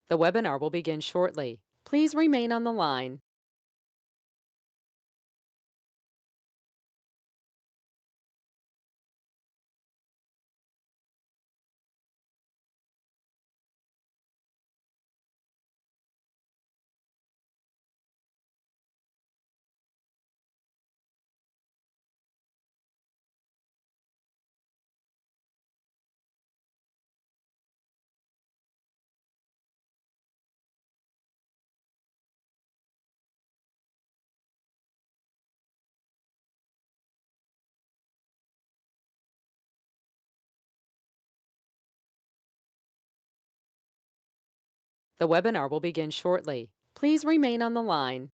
The webinar will begin shortly. Please remain on the line. The webinar will begin shortly. Please remain on the line.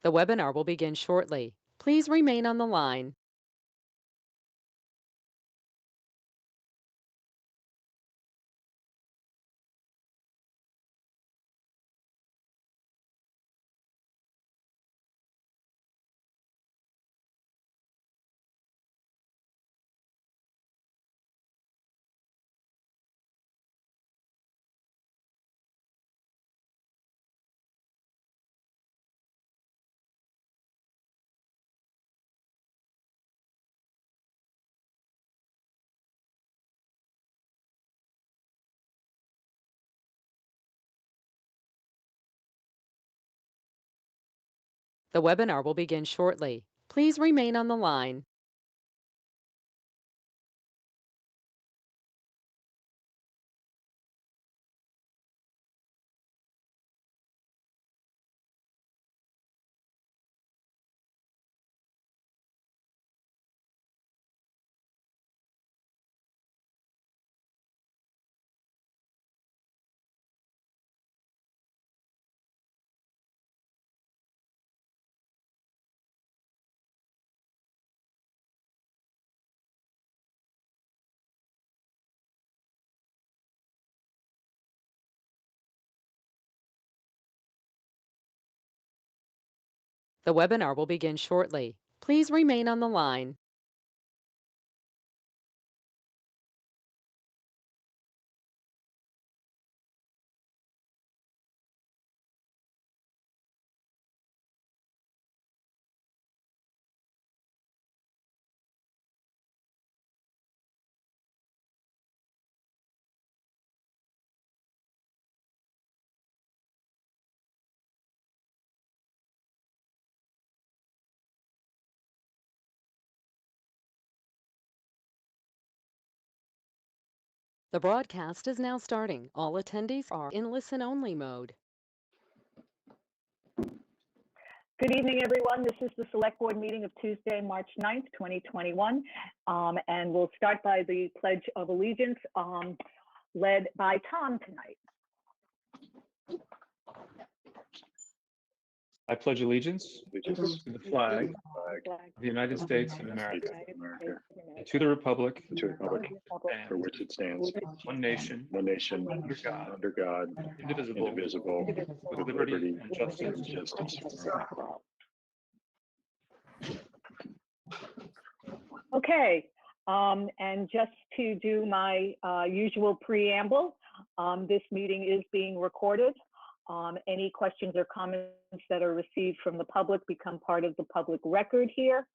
The webinar will begin shortly. Please remain on the line. The webinar will begin shortly. Please remain on the line. The webinar will begin shortly. Please remain on the line. The broadcast is now starting. All attendees are in listen-only mode. Good evening, everyone. This is the Select Board meeting of Tuesday, March 9th, 2021. And we'll start by the Pledge of Allegiance, led by Tom tonight. I pledge allegiance to the flag of the United States of America, and to the republic for which it stands, one nation, under God, indivisible, with liberty and justice for all. Okay, and just to do my usual preamble, this meeting is being recorded. Any questions or comments that are received from the public become part of the public record here.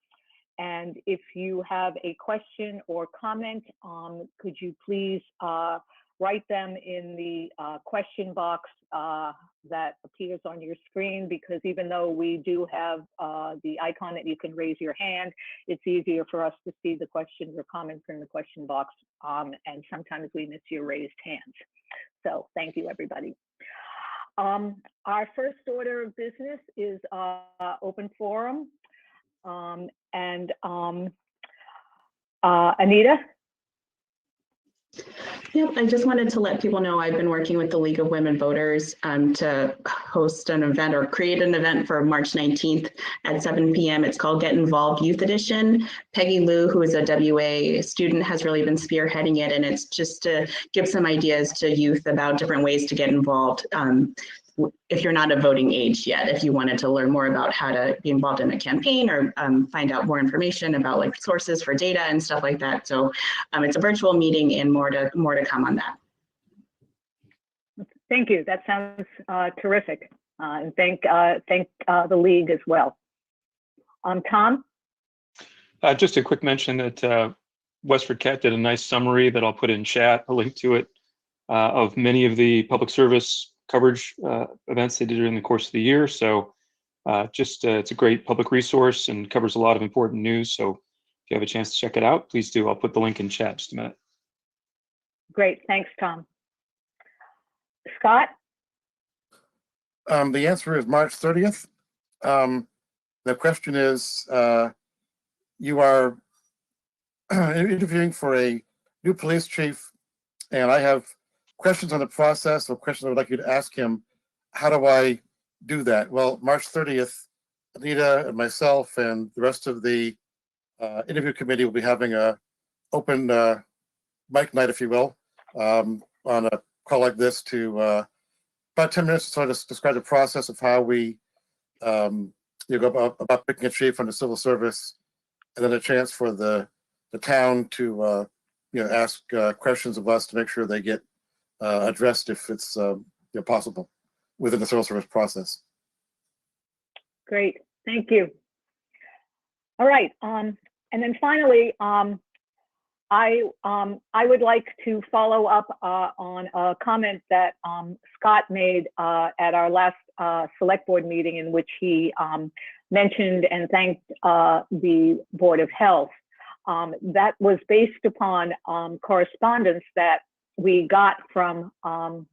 And if you have a question or comment, could you please write them in the question box that appears on your screen, because even though we do have the icon that you can raise your hand, it's easier for us to see the questions or comments in the question box, and sometimes we miss your raised hands. So thank you, everybody. Our first order of business is open forum. Anita? Yep, I just wanted to let people know I've been working with the League of Women Voters to host an event or create an event for March 19th at 7 p.m. It's called Get Involved Youth Edition. Peggy Lou, who is a WA student, has really been spearheading it, and it's just to give some ideas to youth about different ways to get involved. If you're not of voting age yet, if you wanted to learn more about how to be involved in a campaign or find out more information about like sources for data and stuff like that. So it's a virtual meeting and more to come on that. Thank you. That sounds terrific. And thank the league as well. Tom? Just a quick mention that Westford Cat did a nice summary that I'll put in chat, a link to it, of many of the public service coverage events they did during the course of the year. So it's a great public resource and covers a lot of important news. So if you have a chance to check it out, please do. I'll put the link in chat in just a minute. Great, thanks, Tom. Scott? The answer is March 30th. The question is, you are interviewing for a new police chief, and I have questions on the process or questions I would like you to ask him. How do I do that? Well, March 30th, Anita and myself and the rest of the interview committee will be having a open mic night, if you will, on a call like this to about 10 minutes to sort of describe the process of how we go about picking a chief from the civil service, and then a chance for the town to ask questions of us to make sure they get addressed if it's possible within the civil service process. Great, thank you. All right, and then finally, I would like to follow up on a comment that Scott made at our last select board meeting, in which he mentioned and thanked the Board of Health. That was based upon correspondence that we got from about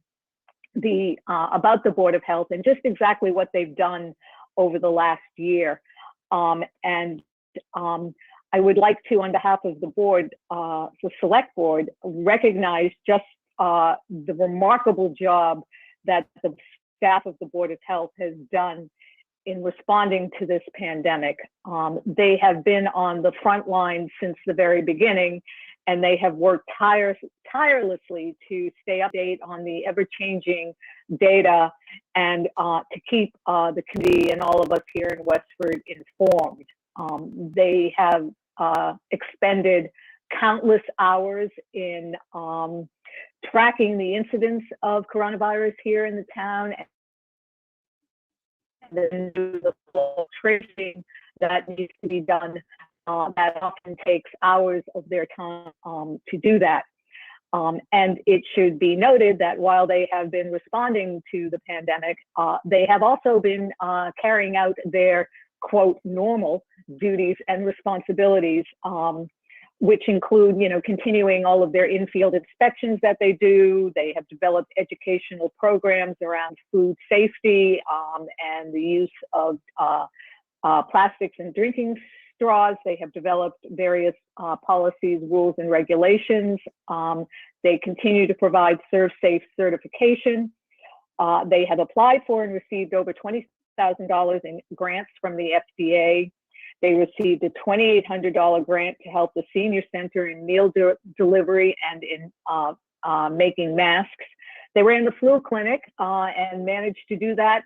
the Board of Health and just exactly what they've done over the last year. I would like to, on behalf of the board, the select board, recognize just the remarkable job that the staff of the Board of Health has done in responding to this pandemic. They have been on the front line since the very beginning, and they have worked tirelessly to stay updated on the ever-changing data and to keep the committee and all of us here in Westford informed. They have expended countless hours in tracking the incidence of coronavirus here in the town, and then do the full tracing that needs to be done. That often takes hours of their time to do that. And it should be noted that while they have been responding to the pandemic, they have also been carrying out their, quote, normal duties and responsibilities, which include, continuing all of their in-field inspections that they do. They have developed educational programs around food safety and the use of plastics and drinking straws. They have developed various policies, rules, and regulations. They continue to provide ServSafe certification. They have applied for and received over $20,000 in grants from the FDA. They received a $2,800 grant to help the senior center in meal delivery and in making masks. They ran the flu clinic and managed to do that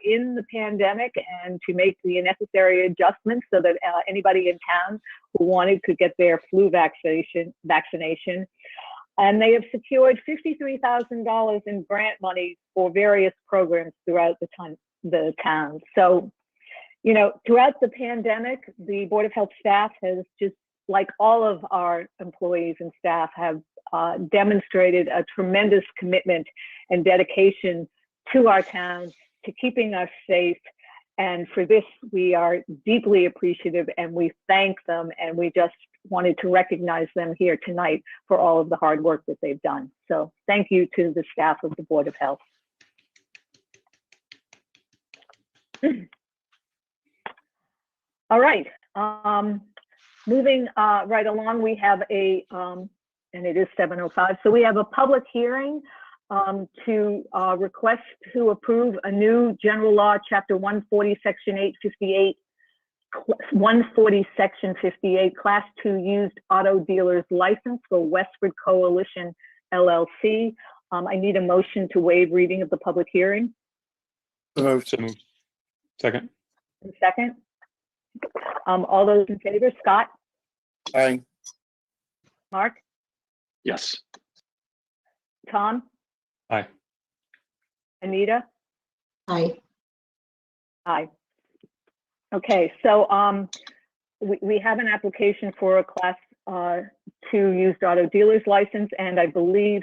in the pandemic and to make the necessary adjustments so that anybody in town who wanted could get their flu vaccination. And they have secured $53,000 in grant money for various programs throughout the town. So, throughout the pandemic, the Board of Health staff has, just like all of our employees and staff, have demonstrated a tremendous commitment and dedication to our town, to keeping us safe. And for this, we are deeply appreciative, and we thank them, and we just wanted to recognize them here tonight for all of the hard work that they've done. So thank you to the staff of the Board of Health. All right. Moving right along, we have and it is 7:05, so we have a public hearing to request to approve a new general law, chapter 140, section 858, 140, section 58, class 2 used auto dealer's license for Westford Coalition LLC. I need a motion to waive reading of the public hearing. So moved. Second. Second. All those in favor, Scott, Aye. Mark, Yes. Tom, Aye. Anita? Aye. Aye. Okay, so we have an application for a class 2 used auto dealer's license, and I believe,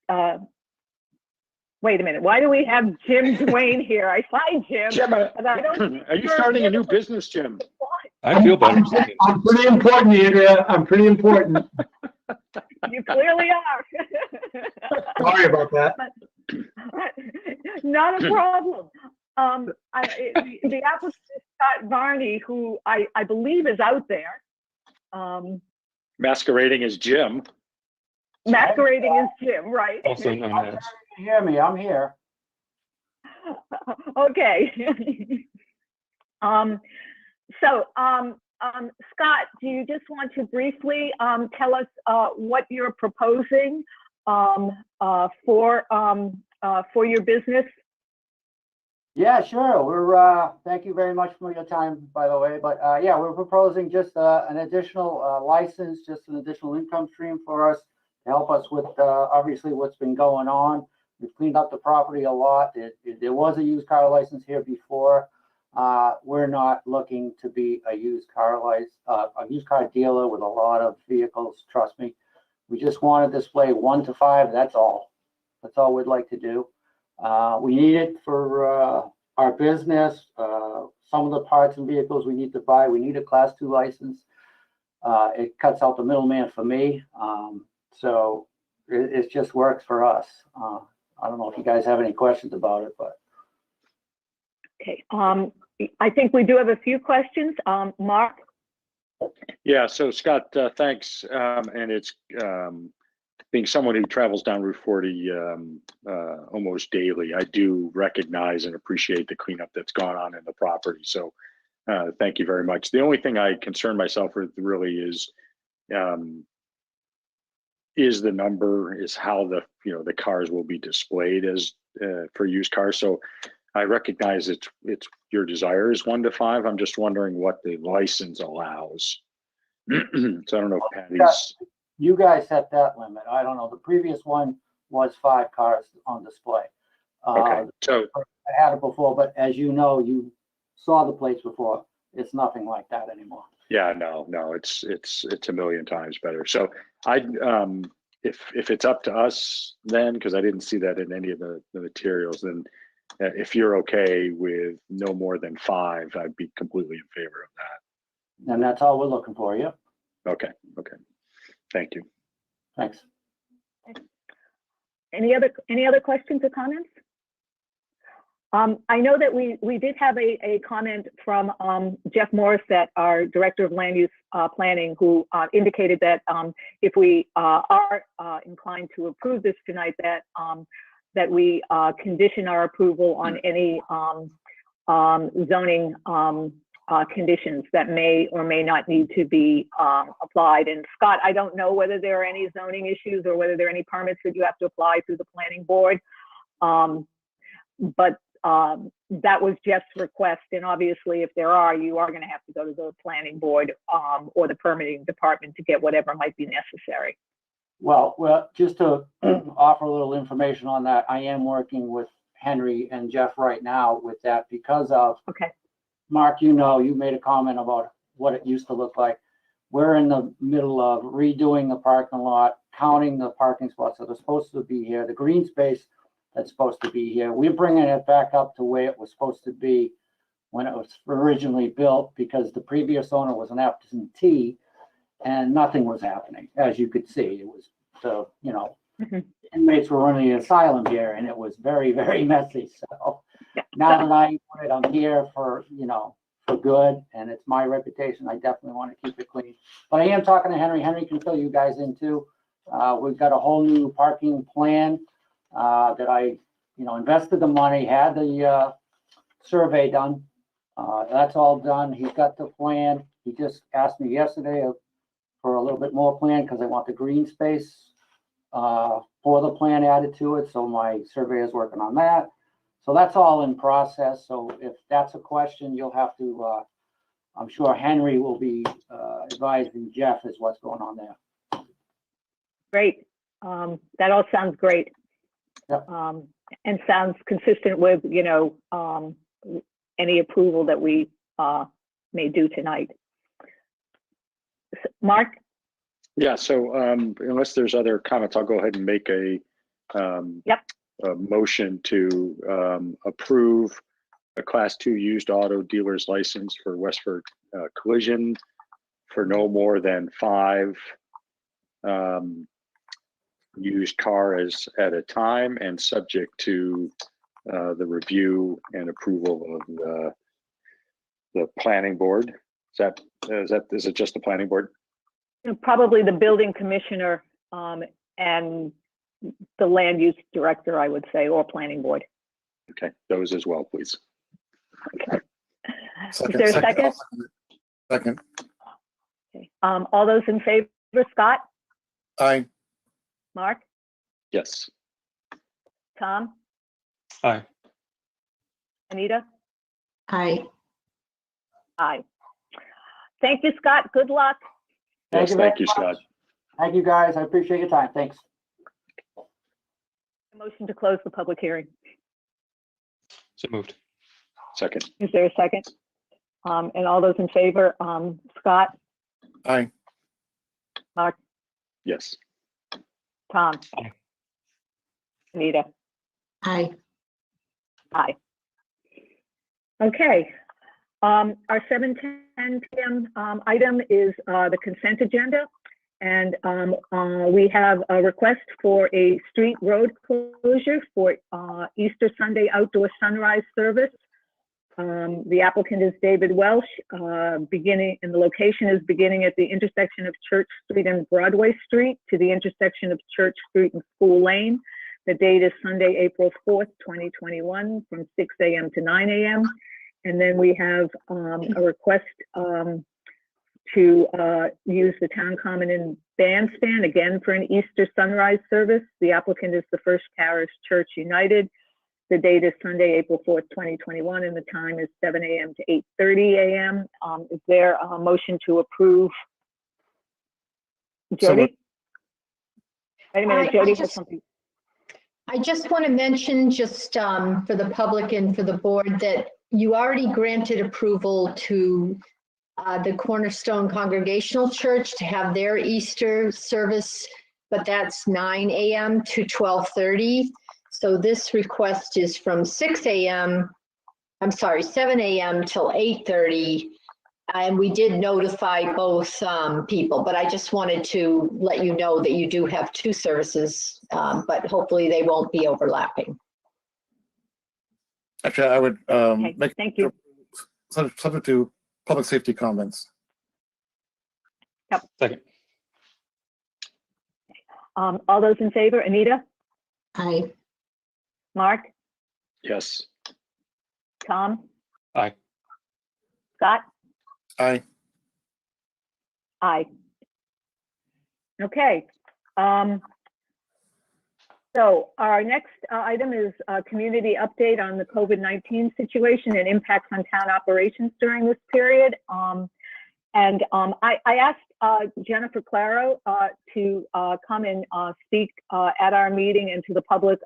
wait a minute, why do we have Jim Duane here? I find Jim. Jim, but I don't are you starting a new business, Jim? I feel better. I'm pretty important, Andrea. I'm pretty important. You clearly are. Sorry about that. Not a problem. The applicant is Scott Varney, who I believe is out there. Masquerading as Jim. Masquerading as Jim, right? Also known as. You hear me? I'm here. Okay. Scott, do you just want to briefly tell us what you're proposing for your business? Yeah, sure. We're thank you very much for your time, by the way. But yeah, we're proposing just an additional license, just an additional income stream for us to help us with obviously what's been going on. We've cleaned up the property a lot. There was a used car license here before. We're not looking to be a used car dealer with a lot of vehicles. Trust me. We just want to display 1 to 5. That's all. That's all we'd like to do. We need it for our business. Some of the parts and vehicles we need to buy. We need a class 2 license. It cuts out the middleman for me. So it just works for us. I don't know if you guys have any questions about it, but. Okay. I think we do have a few questions. Mark? Yeah, so Scott, thanks. And it's being someone who travels down Route 40 almost daily, I do recognize and appreciate the cleanup that's gone on in the property. So thank you very much. The only thing I concern myself with really is the number, is how the cars will be displayed as for used cars. So I recognize it's your desire is 1 to 5. I'm just wondering what the license allows. So I don't know if Patty's. You guys set that limit. I don't know. The previous one was 5 cars on display. Okay, so I had it before, but as you know, you saw the plates before. It's nothing like that anymore. yeah, no, it's a million times better. So if it's up to us, then, because I didn't see that in any of the materials, then if you're okay with no more than 5, I'd be completely in favor of that. And that's all we're looking for. Yep. Okay. Thank you. Thanks. Any other questions or comments? I know that we did have a comment from Jeff Morissette, our Director of Land Use Planning, who indicated that if we are inclined to approve this tonight, that we condition our approval on any zoning conditions that may or may not need to be applied. And Scott, I don't know whether there are any zoning issues or whether there are any permits that you have to apply through the planning board. But that was Jeff's request. And obviously, if there are, you are going to have to go to the planning board or the permitting department to get whatever might be necessary. Well, just to offer a little information on that, I am working with Henry and Jeff right now with that because of, okay. Mark, you made a comment about what it used to look like. We're in the middle of redoing the parking lot, counting the parking spots that are supposed to be here, the green space that's supposed to be here. We're bringing it back up to where it was supposed to be when it was originally built, because the previous owner was an absentee and nothing was happening. As you could see, it was inmates were running the asylum here, and it was very, very messy. So now that I own it, I'm here for, for good, and it's my reputation. I definitely want to keep it clean. But I am talking to Henry. Henry can fill you guys in too. We've got a whole new parking plan that I, invested the money, had the survey done. That's all done. He's got the plan. He just asked me yesterday for a little bit more plan because I want the green space for the plan added to it. So my surveyor is working on that. So that's all in process. So if that's a question, you'll have to, I'm sure Henry will be advising Jeff as what's going on there. Great. That all sounds great. Yep. And sounds consistent with, any approval that we may do tonight. Mark? Yeah, so unless there's other comments, I'll go ahead and make a motion to approve a Class 2 used auto dealer's license for Westford Collision for no more than 5 used cars at a time, and subject to the review and approval of the planning board. Is it just the planning board? Probably the building commissioner and the land use director, I would say, or planning board. Okay, those as well, please. Okay. Is there a second? Second. Okay. All those in favor, Scott? Aye. Mark? Yes. Tom? Aye. Anita? Aye. Aye. Thank you, Scott. Good luck. Yes, you very thank you, much. Scott. Thank you, guys. I appreciate your time. Thanks. Motion to close the public hearing. So moved. Second. Is there a second? And all those in favor, Scott? Aye. Mark? Yes. Tom? Aye. Anita? Aye. Aye. Okay. Our 7:10 p.m. Item is the consent agenda. And we have a request for a street road closure for Easter Sunday outdoor sunrise service. The applicant is David Welsh, and the location is beginning at the intersection of Church Street and Broadway Street to the intersection of Church Street and School Lane. The date is Sunday, April 4th, 2021, from 6 a.m. to 9 a.m. And then we have a request to use the town common and bandstand again for an Easter sunrise service. The applicant is the First Parish Church United. The date is Sunday, April 4th, 2021, and the time is 7 a.m. to 8:30 a.m. Is there a motion to approve? Jody? Wait a minute, Jody has something. I just want to mention, just for the public and for the board, that you already granted approval to the Cornerstone Congregational Church to have their Easter service, but that's 9 a.m. to 12:30. So this request is from 7 a.m. till 8:30. And we did notify both people, but I just wanted to let you know that you do have 2 services, but hopefully they won't be overlapping. Actually, I would Okay, make thank you. subject to public safety comments. Second. All those in favor, Anita? Aye. Mark? Yes. Tom? Aye. Scott? Aye. Aye. Okay. So our next item is a community update on the COVID-19 situation and impacts on town operations during this period. I asked Jennifer Claro to come and speak at our meeting and to the public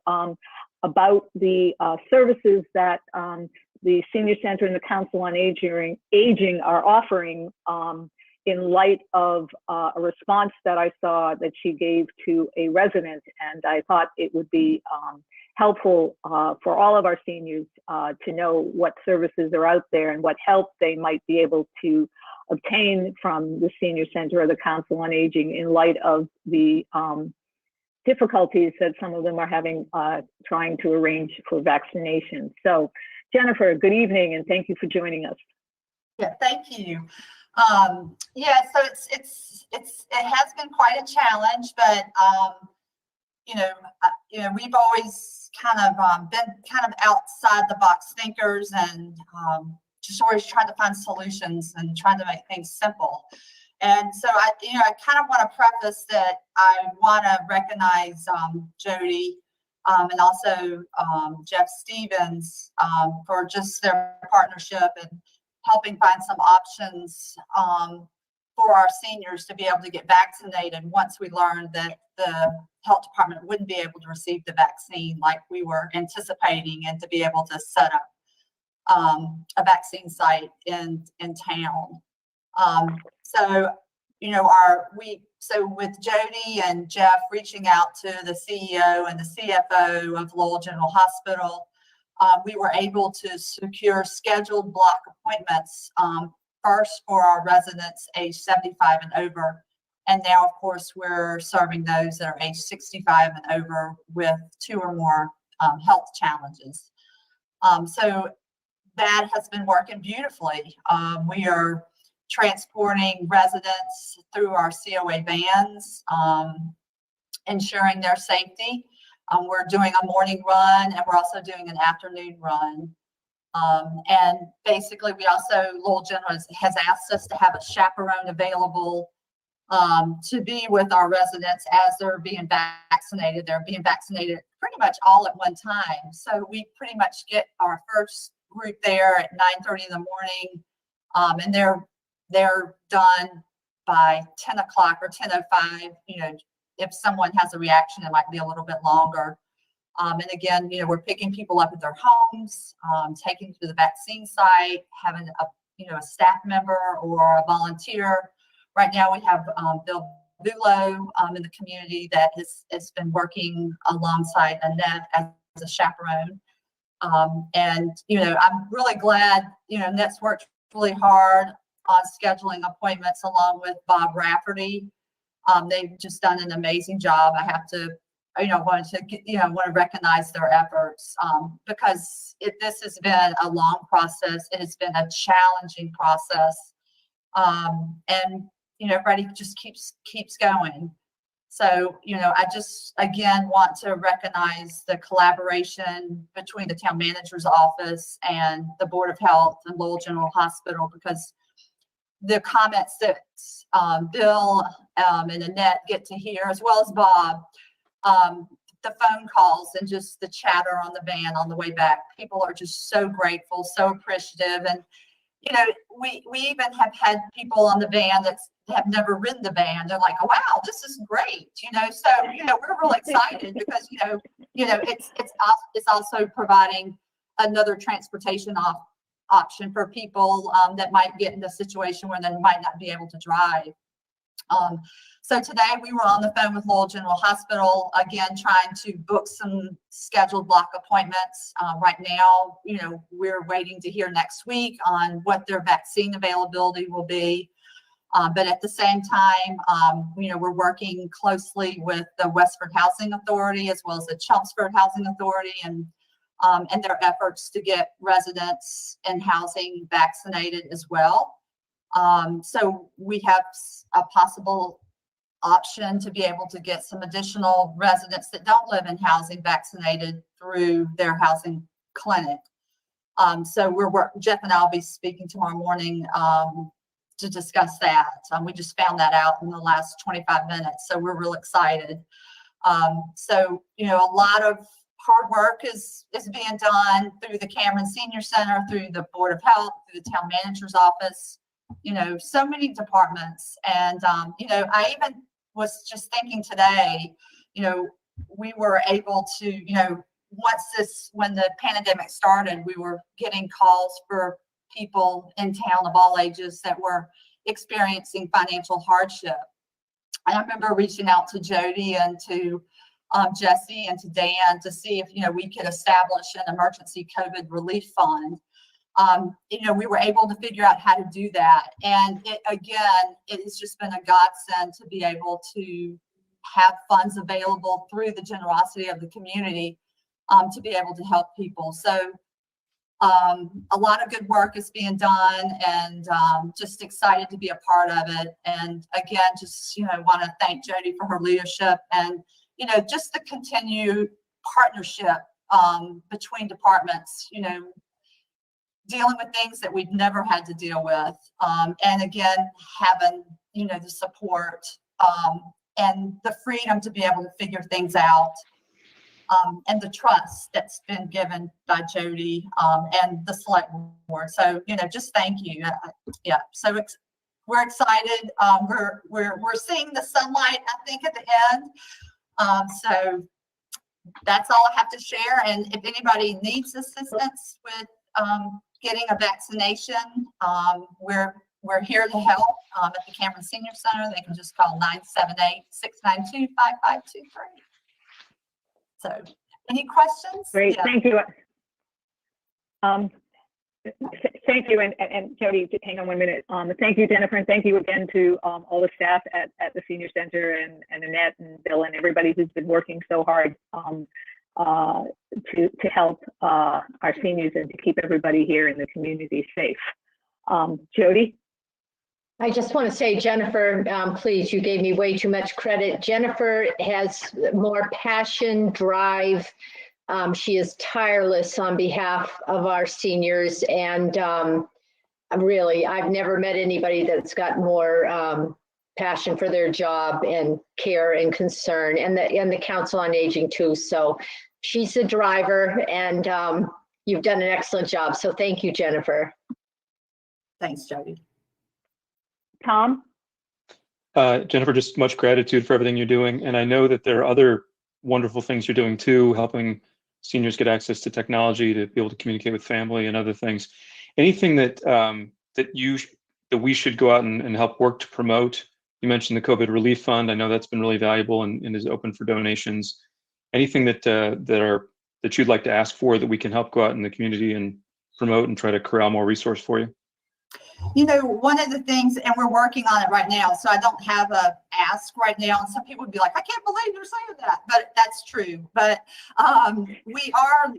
about the services that the Senior Center and the Council on Aging are offering in light of a response that I saw that she gave to a resident. And I thought it would be helpful for all of our seniors to know what services are out there and what help they might be able to obtain from the Senior Center or the Council on Aging in light of the difficulties that some of them are having trying to arrange for vaccination. So Jennifer, good evening, and thank you for joining us. Yeah, thank you. Yeah, so it has been quite a challenge, but we've always kind of been kind of outside the box thinkers, and just always trying to find solutions and trying to make things simple. And so I kind of want to preface that I want to recognize Jody and also Jeff Stevens for just their partnership and helping find some options for our seniors to be able to get vaccinated once we learned that the health department wouldn't be able to receive the vaccine like we were anticipating, and to be able to set up a vaccine site in town. So with Jody and Jeff reaching out to the CEO and the CFO of Lowell General Hospital, we were able to secure scheduled block appointments, first for our residents age 75 and over. And now, of course, we're serving those that are age 65 and over with 2 or more health challenges. So that has been working beautifully. We are transporting residents through our COA vans, ensuring their safety. We're doing a morning run, and we're also doing an afternoon run. And basically, Lowell General has asked us to have a chaperone available to be with our residents as they're being vaccinated. They're being vaccinated pretty much all at one time. So we pretty much get our first group there at 9:30 in the morning, and they're done by 10 o'clock or 10:05. If someone has a reaction, it might be a little bit longer. And again, we're picking people up at their homes, taking them to the vaccine site, having a staff member or a volunteer. Right now we have Bill Bulow in the community that has been working alongside Annette as a chaperone. And I'm really glad, Annette's worked really hard on scheduling appointments along with Bob Rafferty. They've just done an amazing job. I have to, want to recognize their efforts because this has been a long process. It has been a challenging process, and everybody just keeps going. So, I just again want to recognize the collaboration between the town manager's office and the Board of Health and Lowell General Hospital, because the comments that Bill and Annette get to hear, as well as Bob, the phone calls and just the chatter on the van on the way back, people are just so grateful, so appreciative. And, we even have had people on the van that have never ridden the van. They're like, oh, wow, this is great. So, we're really excited because, it's also providing another transportation option for people that might get in a situation where they might not be able to drive. So today we were on the phone with Lowell General Hospital, again, trying to book some scheduled block appointments. Right now, we're waiting to hear next week on what their vaccine availability will be. But at the same time, we're working closely with the Westford Housing Authority as well as the Chelmsford Housing Authority and their efforts to get residents and housing vaccinated as well. So we have a possible option to be able to get some additional residents that don't live in housing vaccinated through their housing clinic. So Jeff and I will be speaking tomorrow morning to discuss that. We just found that out in the last 25 minutes, so we're real excited. So, a lot of hard work is being done through the Cameron Senior Center, through the Board of Health, through the town manager's office, so many departments. And, I even was just thinking today, we were able to, when the pandemic started, we were getting calls for people in town of all ages that were experiencing financial hardship. And I remember reaching out to Jody and to Jesse and to Dan to see if, we could establish an emergency COVID relief fund. We were able to figure out how to do that. And it has just been a godsend to be able to have funds available through the generosity of the community to be able to help people. So A lot of good work is being done, and just excited to be a part of it. And again, just, want to thank Jody for her leadership, and, just the continued partnership between departments, dealing with things that we've never had to deal with. And again, having, the support and the freedom to be able to figure things out. And the trust that's been given by Jody and the select board. So, just thank you. Yeah. So we're excited. We're seeing the sunlight, I think, at the end. So that's all I have to share. And if anybody needs assistance with getting a vaccination, we're here to help at the Cameron Senior Center. They can just call 978-692-5523. So, any questions? Great, Yeah. thank you. Thank you, and Jody, hang on 1 minute. Thank you, Jennifer, and thank you again to all the staff at the Senior Center, and Annette and Bill and everybody who's been working so hard to help our seniors and to keep everybody here in the community safe. Jody? I just want to say, Jennifer, please, you gave me way too much credit. Jennifer has more passion, drive. She is tireless on behalf of our seniors. And really, I've never met anybody that's got more passion for their job and care and concern, and the Council on Aging too. So she's the driver, and you've done an excellent job. So thank you, Jennifer. Thanks, Jody. Tom? Jennifer, just much gratitude for everything you're doing. And I know that there are other wonderful things you're doing too, helping seniors get access to technology to be able to communicate with family and other things. Anything that that we should go out and help work to promote? You mentioned the COVID Relief Fund. I know that's been really valuable and is open for donations. Anything that you'd like to ask for that we can help go out in the community and promote and try to corral more resource for you? One of the things, and we're working on it right now, so I don't have a ask right now, and some people would be like, I can't believe you're saying that, but that's true. But we are,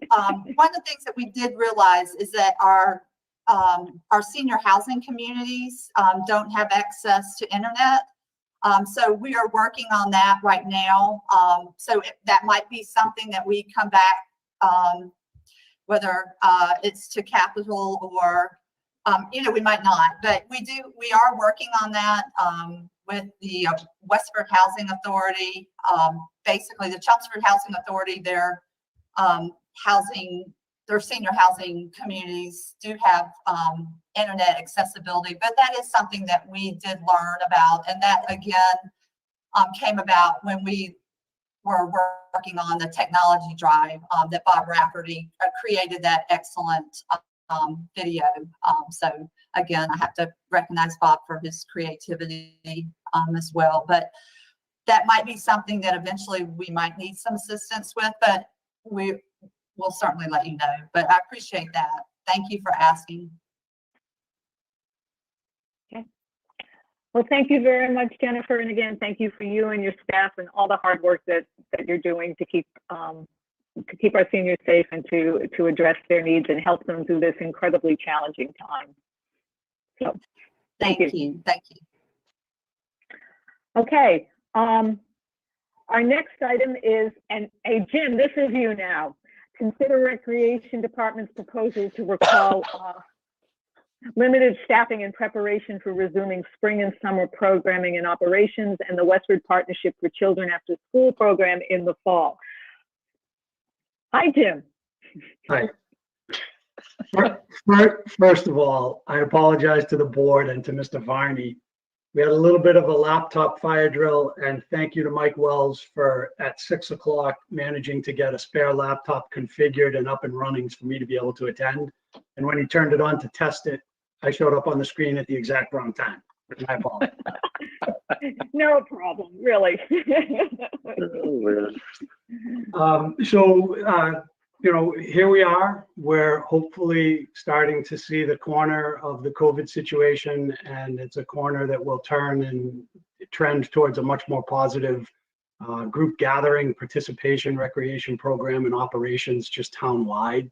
one of the things that we did realize is that our senior housing communities don't have access to internet. So we are working on that right now. So that might be something that we come back, whether it's to Capitol or we might not, but we are working on that with the Westford Housing Authority. Basically, the Chelmsford Housing Authority, their senior housing communities do have internet accessibility, but that is something that we did learn about, and that again came about when we were working on the technology drive that Bob Rafferty created that excellent video. So again, I have to recognize Bob for his creativity as well, but that might be something that eventually we might need some assistance with, but we'll certainly let you know. But I appreciate that. Thank you for asking. Okay. Well, thank you very much, Jennifer. And again, thank you for you and your staff and all the hard work that you're doing to keep our seniors safe and to address their needs and help them through this incredibly challenging time. So thank you. Thank you. Okay. Our next item is, Jim, this is you now. Consider Recreation Department's proposal to recall limited staffing in preparation for resuming spring and summer programming and operations and the Westward Partnership for Children After School program in the fall. Hi, Jim. Hi. First of all, I apologize to the board and to Mr. Varney. We had a little bit of a laptop fire drill, and thank you to Mike Wells for at 6 o'clock managing to get a spare laptop configured and up and running for me to be able to attend. And when he turned it on to test it, I showed up on the screen at the exact wrong time. My apologies. No problem, really. Here we are. We're hopefully starting to see the corner of the COVID situation, and it's a corner that will turn and trend towards a much more positive group gathering, participation, recreation program, and operations just town-wide.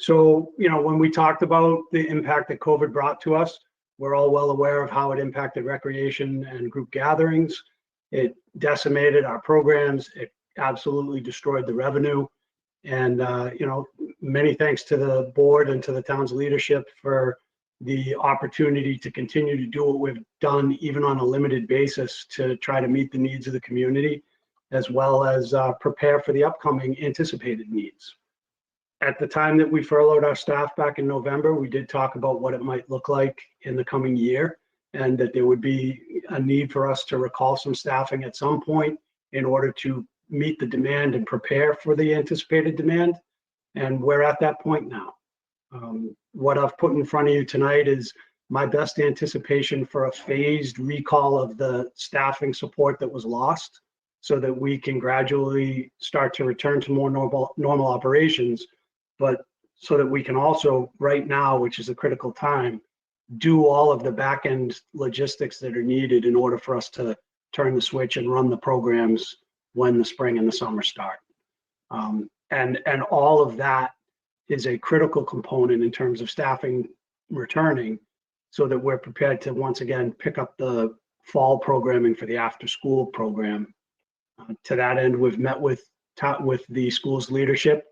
So, when we talked about the impact that COVID brought to us, we're all well aware of how it impacted recreation and group gatherings. It decimated our programs. It absolutely destroyed the revenue. And, many thanks to the board and to the town's leadership for the opportunity to continue to do what we've done, even on a limited basis, to try to meet the needs of the community, as well as prepare for the upcoming anticipated needs. At the time that we furloughed our staff back in November, we did talk about what it might look like in the coming year, and that there would be a need for us to recall some staffing at some point in order to meet the demand and prepare for the anticipated demand. And we're at that point now. What I've put in front of you tonight is my best anticipation for a phased recall of the staffing support that was lost, so that we can gradually start to return to more normal operations, but so that we can also, right now, which is a critical time, do all of the back end logistics that are needed in order for us to turn the switch and run the programs when the spring and the summer start. And all of that is a critical component in terms of staffing returning, so that we're prepared to once again pick up the fall programming for the after school program. To that end, we've met with the school's leadership.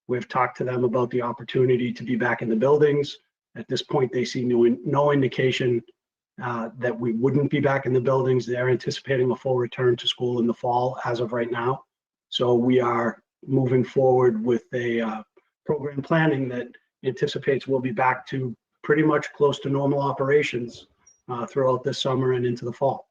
We've talked to them about the opportunity to be back in the buildings. At this point, they see no indication that we wouldn't be back in the buildings. They're anticipating a full return to school in the fall as of right now. So we are moving forward with a program planning that anticipates we'll be back to pretty much close to normal operations throughout this summer and into the fall.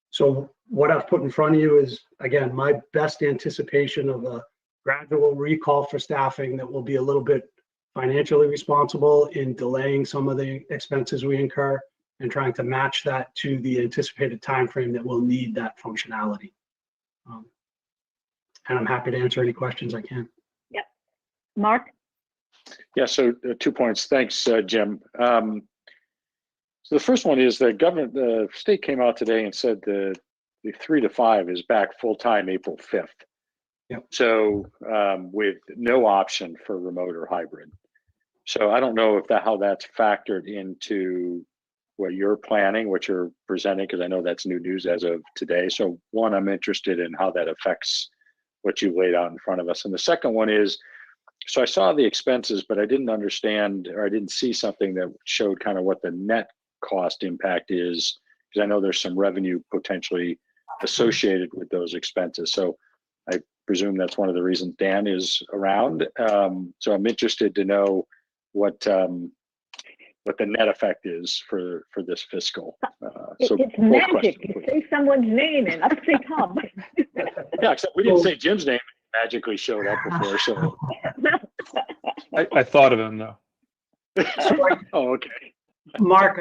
So what I've put in front of you is, again, my best anticipation of a gradual recall for staffing that will be a little bit financially responsible in delaying some of the expenses we incur and trying to match that to the anticipated timeframe that will need that functionality. And I'm happy to answer any questions I can. Yep. Mark? Yeah, so 2 points. Thanks, Jim. So the first one is the state came out today and said the 3 to 5 is back full-time April 5th. Yep. So with no option for remote or hybrid. So I don't know how that's factored into what you're planning, what you're presenting, because I know that's new news as of today. So one, I'm interested in how that affects what you laid out in front of us. And the second one is, so I saw the expenses, but I didn't understand, or I didn't see something that showed kind of what the net cost impact is, because I know there's some revenue potentially associated with those expenses. So I presume that's one of the reasons Dan is around. So I'm interested to know what the net effect is for this fiscal. So it's magic. You say someone's name and up they come. Yeah, except we didn't say Jim's name. It magically showed up before. So I thought of him though. Oh, okay. Mark,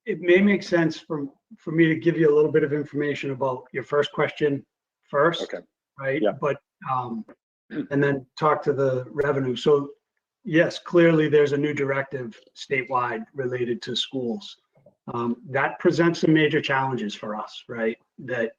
it may make sense for me to give you a little bit of information about your first question first. Okay. Right? Yeah. But and then talk to the revenue. So yes, clearly there's a new directive statewide related to schools. That presents some major challenges for us, right? That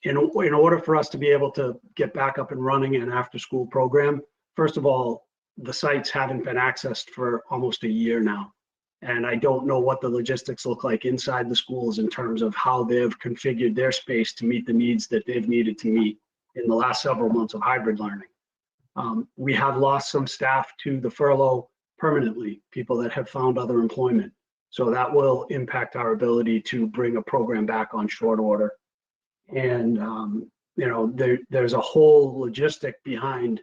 in order for us to be able to get back up and running an after school program, first of all, the sites haven't been accessed for almost a year now. And I don't know what the logistics look like inside the schools in terms of how they've configured their space to meet the needs that they've needed to meet in the last several months of hybrid learning. We have lost some staff to the furlough permanently, people that have found other employment. So that will impact our ability to bring a program back on short order. And, there's a whole logistic behind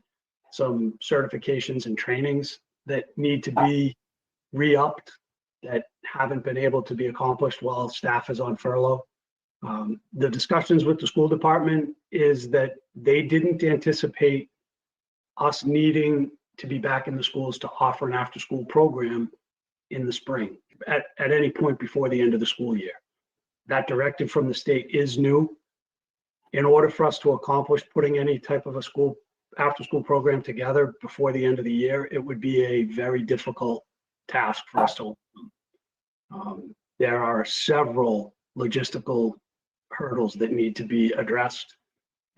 some certifications and trainings that need to be re-upped that haven't been able to be accomplished while staff is on furlough. The discussions with the school department is that they didn't anticipate us needing to be back in the schools to offer an after-school program in the spring at any point before the end of the school year. That directive from the state is new. In order for us to accomplish putting any type of a after-school program together before the end of the year, it would be a very difficult task for us to overcome. There are several logistical hurdles that need to be addressed.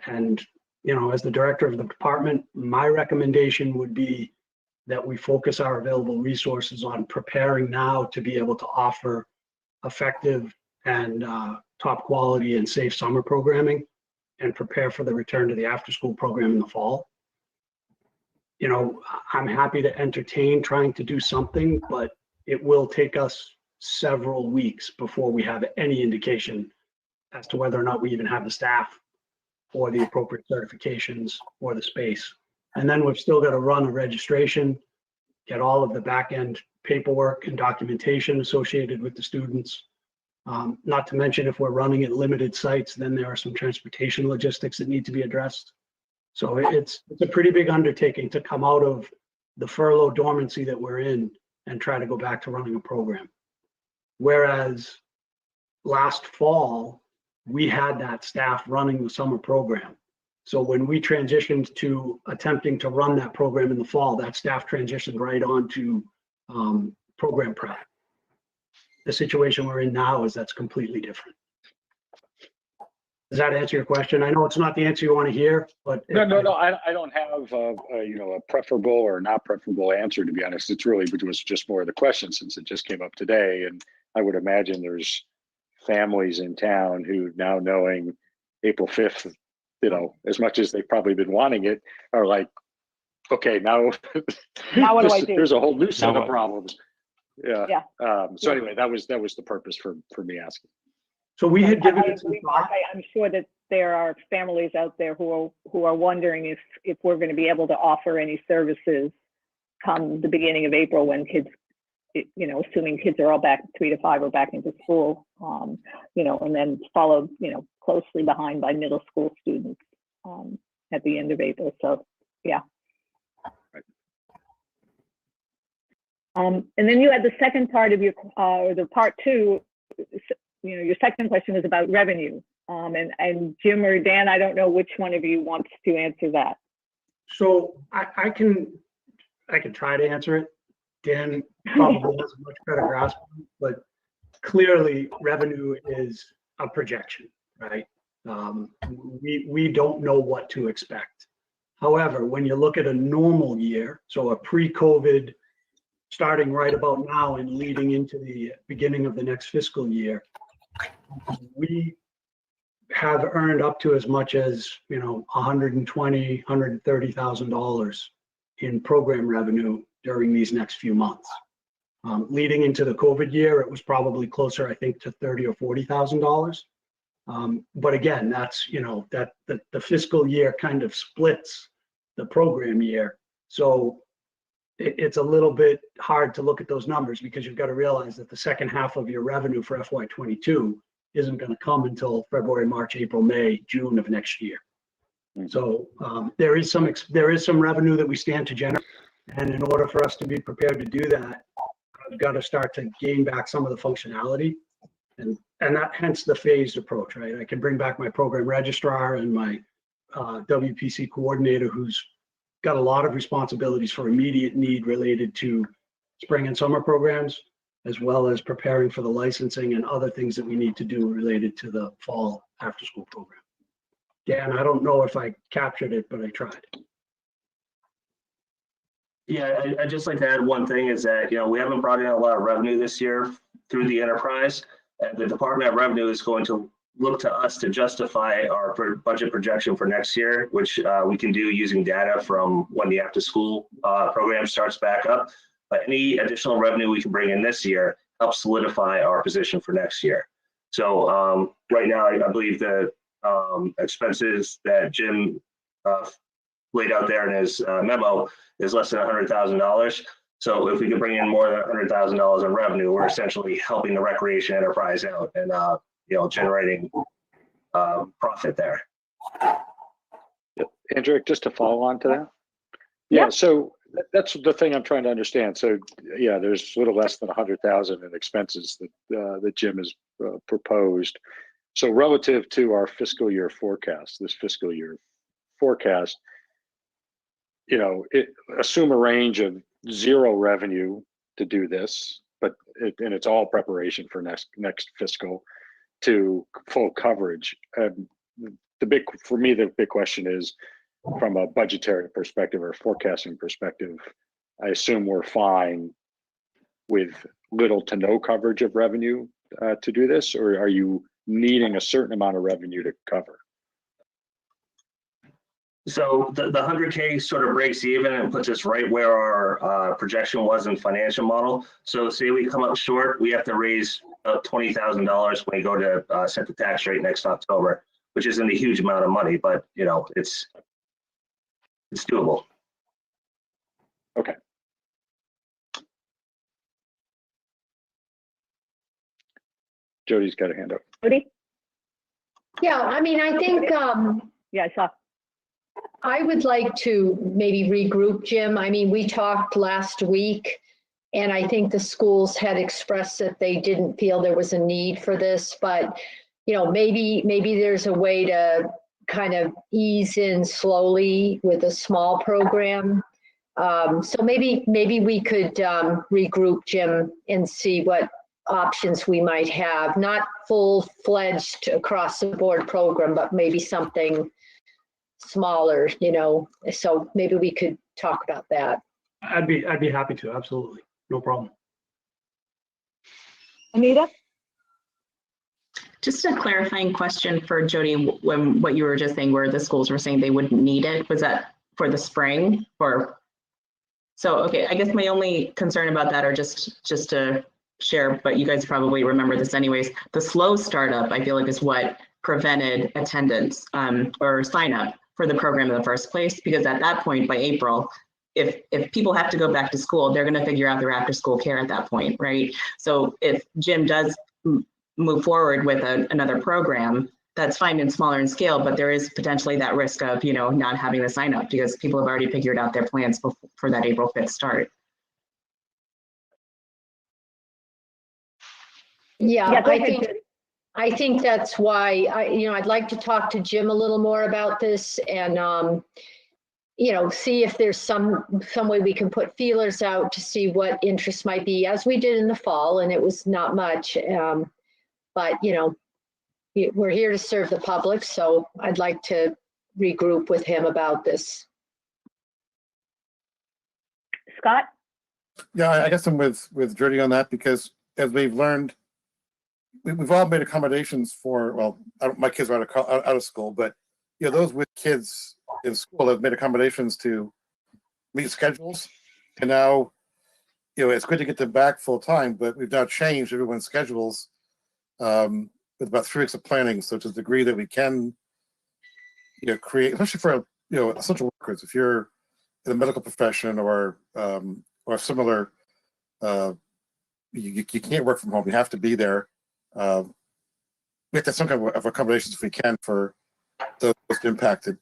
And, as the director of the department, my recommendation would be that we focus our available resources on preparing now to be able to offer effective and top quality and safe summer programming and prepare for the return to the after-school program in the fall. You know, I'm happy to entertain trying to do something, but it will take us several weeks before we have any indication as to whether or not we even have the staff or the appropriate certifications or the space. And then we've still got to run a registration, get all of the back end paperwork and documentation associated with the students. Not to mention, if we're running at limited sites, then there are some transportation logistics that need to be addressed. So it's a pretty big undertaking to come out of the furlough dormancy that we're in and try to go back to running a program. Whereas last fall, we had that staff running the summer program. So when we transitioned to attempting to run that program in the fall, that staff transitioned right on to program prep. The situation we're in now is that's completely different. Does that answer your question? I know it's not the answer you want to hear, but No. I don't have a preferable or not preferable answer, to be honest. It's really, it was just more of the question since it just came up today. And I would imagine there's families in town who, now knowing April 5th, you know, as much as they've probably been wanting it, are like, okay, now, Now what do I do? There's a whole new set Now of what? problems. Yeah. So anyway, that was the purpose for me asking. so we had given I it some agree, Mark. thought. I'm sure that there are families out there who are wondering if we're going to be able to offer any services come the beginning of April when kids, you know, assuming kids are all back 3 to 5 or back into school, you know, and then followed, you know, closely behind by middle school students at the end of April. So, yeah. And then you had the second part of your, or the part two, you know, your second question was about revenue. And Jim or Dan, I don't know which one of you wants to answer that. So I can try to answer it. Dan probably has a much better grasp, but clearly revenue is a projection, right? We don't know what to expect. However, when you look at a normal year, so a pre-COVID, starting right about now and leading into the beginning of the next fiscal year, we have earned up to as much as, you know, $120,000, $130,000 in program revenue during these next few months. Leading into the COVID year, it was probably closer, I think, to $30,000 or $40,000. But again, that's, you know, that the fiscal year kind of splits the program year. So it's a little bit hard to look at those numbers because you've got to realize that the second half of your revenue for FY22 isn't going to come until February, March, April, May, June of next year. So there is some revenue that we stand to generate, and in order for us to be prepared to do that, I've got to start to gain back some of the functionality, and that hence the phased approach, right? I can bring back my program registrar and my WPC coordinator, who's got a lot of responsibilities for immediate need related to spring and summer programs, as well as preparing for the licensing and other things that we need to do related to the fall after school program. Dan, I don't know if I captured it, but I tried. Yeah, I'd just like to add one thing is that, you know, we haven't brought in a lot of revenue this year through the enterprise. And the Department of Revenue is going to look to us to justify our budget projection for next year, which we can do using data from when the after school program starts back up. But any additional revenue we can bring in this year helps solidify our position for next year. So right now, I believe the expenses that Jim laid out there in his memo is less than $100,000. So if we could bring in more than $100,000 in revenue, we're essentially helping the recreation enterprise out and you know, generating profit there. Andrew, just to follow on to that. Yeah. Yeah, so that's the thing I'm trying to understand. So yeah, there's a little less than 100,000 in expenses that Jim has proposed. So relative to our fiscal year forecast, this fiscal year forecast, you know, assume a range of 0 revenue to do this, but and it's all preparation for next fiscal to full coverage. For me, the big question is, from a budgetary perspective or forecasting perspective, I assume we're fine with little to no coverage of revenue to do this, or are you needing a certain amount of revenue to cover? So the 100K sort of breaks even and puts us right where our projection was in financial model. So say we come up short, we have to raise $20,000 when we go to set the tax rate next October, which isn't a huge amount of money, but you know, it's doable. Okay. Jody's got a hand up. Jody? Yeah, I mean, I think Yeah, I saw. I would like to maybe regroup, Jim. I mean, we talked last week, and I think the schools had expressed that they didn't feel there was a need for this, but you know, maybe there's a way to kind of ease in slowly with a small program. So maybe we could regroup, Jim, and see what options we might have. Not full-fledged across the board program, but maybe something smaller, you know. So maybe we could talk about that. I'd be happy to, absolutely. No problem. Anita? Just a clarifying question for Jody, when what you were just saying, where the schools were saying they wouldn't need it, was that for the spring or? So, okay, I guess my only concern about that, or just to share, but you guys probably remember this anyways, the slow startup, I feel like, is what prevented attendance or sign up for the program in the first place, because at that point, by April, if people have to go back to school, they're going to figure out their after school care at that point, right? So if Jim does move forward with another program, that's fine and smaller in scale, but there is potentially that risk of, you know, not having the sign up because people have already figured out their plans for that April 5th start. Yeah, Yeah, go ahead, Jody. I think that's why I'd like to talk to Jim a little more about this and you know, see if there's some way we can put feelers out to see what interest might be, as we did in the fall, and it was not much. But you know, we're here to serve the public, so I'd like to regroup with him about this. Scott? Yeah, I guess I'm with Jody on that, because as we've learned, we've all made accommodations for, well, my kids are out of school, but you know, those with kids in school have made accommodations to meet schedules. And now, you know, it's good to get them back full time, but we've now changed everyone's schedules with about 3 weeks of planning. So to the degree that we can, you know, create, especially for, you know, essential workers, if you're in the medical profession or similar, you can't work from home. You have to be there. We have to have some kind of accommodations if we can for those impacted.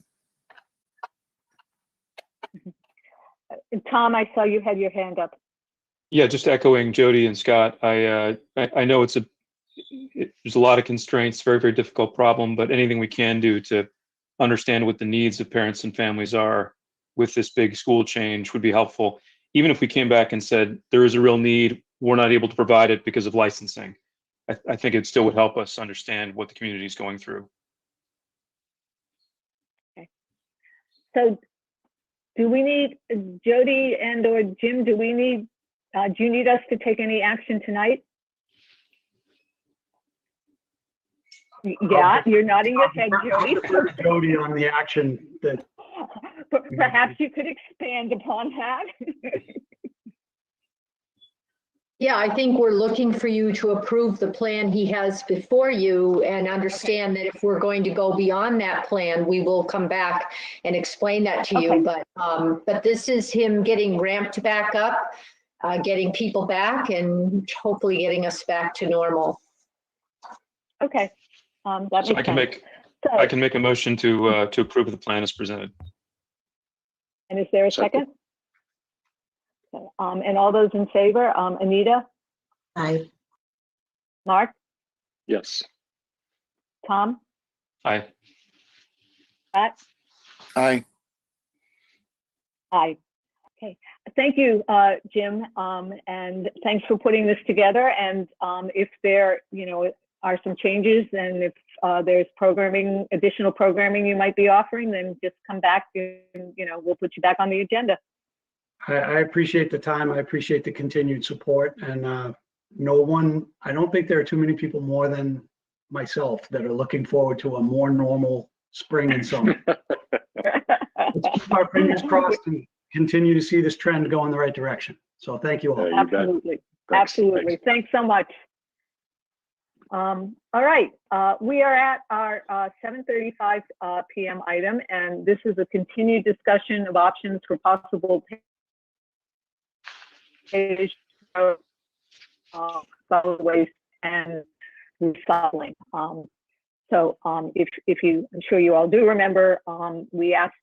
Tom, I saw you had your hand up. Yeah, just echoing Jody and Scott. I know there's a lot of constraints, very, very difficult problem, but anything we can do to understand what the needs of parents and families are with this big school change would be helpful. Even if we came back and said there is a real need, we're not able to provide it because of licensing. I think it still would help us understand what the community is going through. Okay. So do we need, Jody and or Jim, do you need us to take any action tonight? Yeah, you're nodding your head, Jody. Jody on the action that. Perhaps you could expand upon that. Yeah, I think we're looking for you to approve the plan he has before you and understand that if we're going to go beyond that plan, we will come back and explain that to you. But this is him getting ramped back up, getting people back, and hopefully getting us back to normal. Okay. That makes sense. I can make a motion to approve the plan as presented. And is there a second? Okay. And all those in favor, Anita? Aye. Mark? Yes. Tom? Aye. Pat? Aye. Aye. Okay. Thank you, Jim, and thanks for putting this together. And if there, are some changes, and if there's additional programming you might be offering, then just come back and, we'll put you back on the agenda. I appreciate the time. I appreciate the continued support, and I don't think there are too many people more than myself that are looking forward to a more normal spring and summer. Let's keep our fingers crossed and continue to see this trend go in the right direction. So thank you all. Absolutely. Thanks. Absolutely. Thanks so much. All right, we are at our 7:35 p.m. item, and this is a continued discussion of options for possible solid waste and recycling. So if you, I'm sure you all do remember, we asked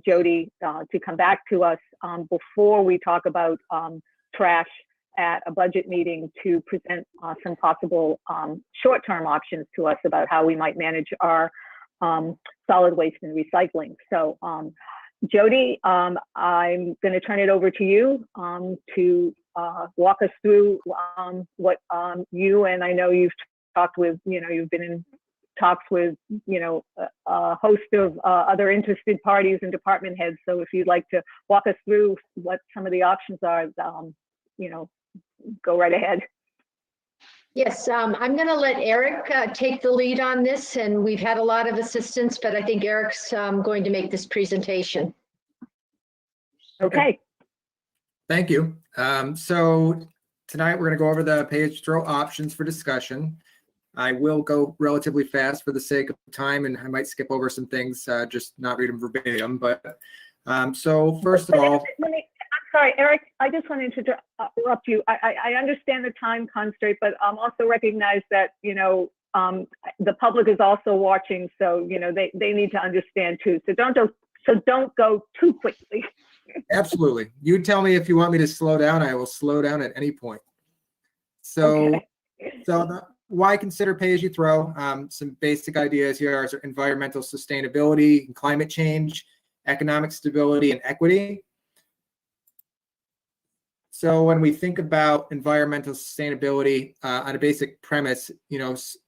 Jody to come back to us before we talk about trash at a budget meeting to present some possible short-term options to us about how we might manage our solid waste and recycling. So Jody, I'm going to turn it over to you to walk us through what you, and I know you've talked with, you've been in talks with, a host of other interested parties and department heads. So if you'd like to walk us through what some of the options are, go right ahead. Yes, I'm going to let Eric take the lead on this, and we've had a lot of assistance, but I think Eric's going to make this presentation. Okay. Thank you. So tonight we're going to go over the pay-as-you-throw options for discussion. I will go relatively fast for the sake of time, and I might skip over some things, just not read them verbatim. But so first of all, sorry, Eric, I just wanted to interrupt you. I understand the time constraint, but also recognize that, the public is also watching, so, they need to understand too. So don't go too quickly. Absolutely. You tell me if you want me to slow down, I will slow down at any point. So, Okay. Why consider pay-as-you-throw? Some basic ideas here are environmental sustainability and climate change, economic stability and equity. So when we think about environmental sustainability on a basic premise,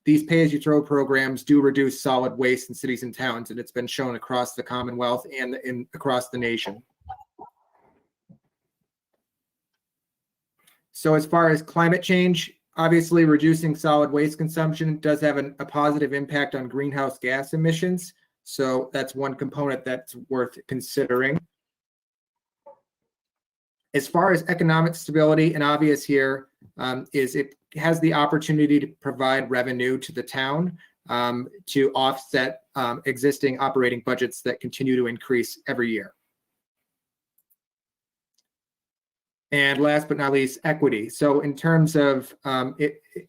these pay-as-you-throw programs do reduce solid waste in cities and towns, and it's been shown across the Commonwealth and across the nation. So as far as climate change, obviously reducing solid waste consumption does have a positive impact on greenhouse gas emissions. So that's one component that's worth considering. As far as economic stability, an obvious here is it has the opportunity to provide revenue to the town to offset existing operating budgets that continue to increase every year. And last but not least, equity. So in terms of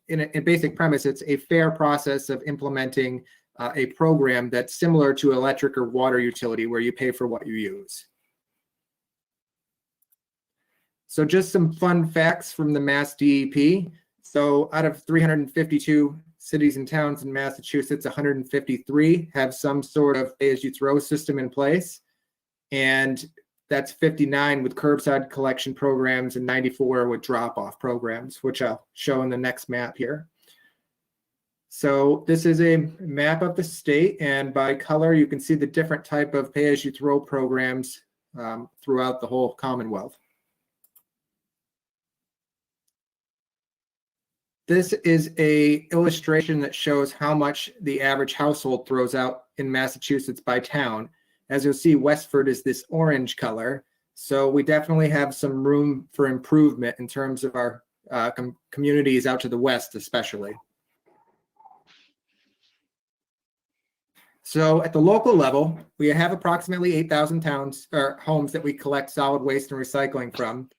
in a basic premise, it's a fair process of implementing a program that's similar to electric or water utility where you pay for what you use. So just some fun facts from the Mass DEP. So out of 352 cities and towns in Massachusetts, 153 have some sort of pay-as-you-throw system in place. And that's 59 with curbside collection programs and 94 with drop-off programs, which I'll show in the next map here. So this is a map of the state, and by color, you can see the different type of pay-as-you-throw programs throughout the whole Commonwealth. This is an illustration that shows how much the average household throws out in Massachusetts by town. As you'll see, Westford is this orange color. So we definitely have some room for improvement in terms of our communities out to the west, especially. So at the local level, we have approximately 8,000 towns or homes that we collect solid waste and recycling from.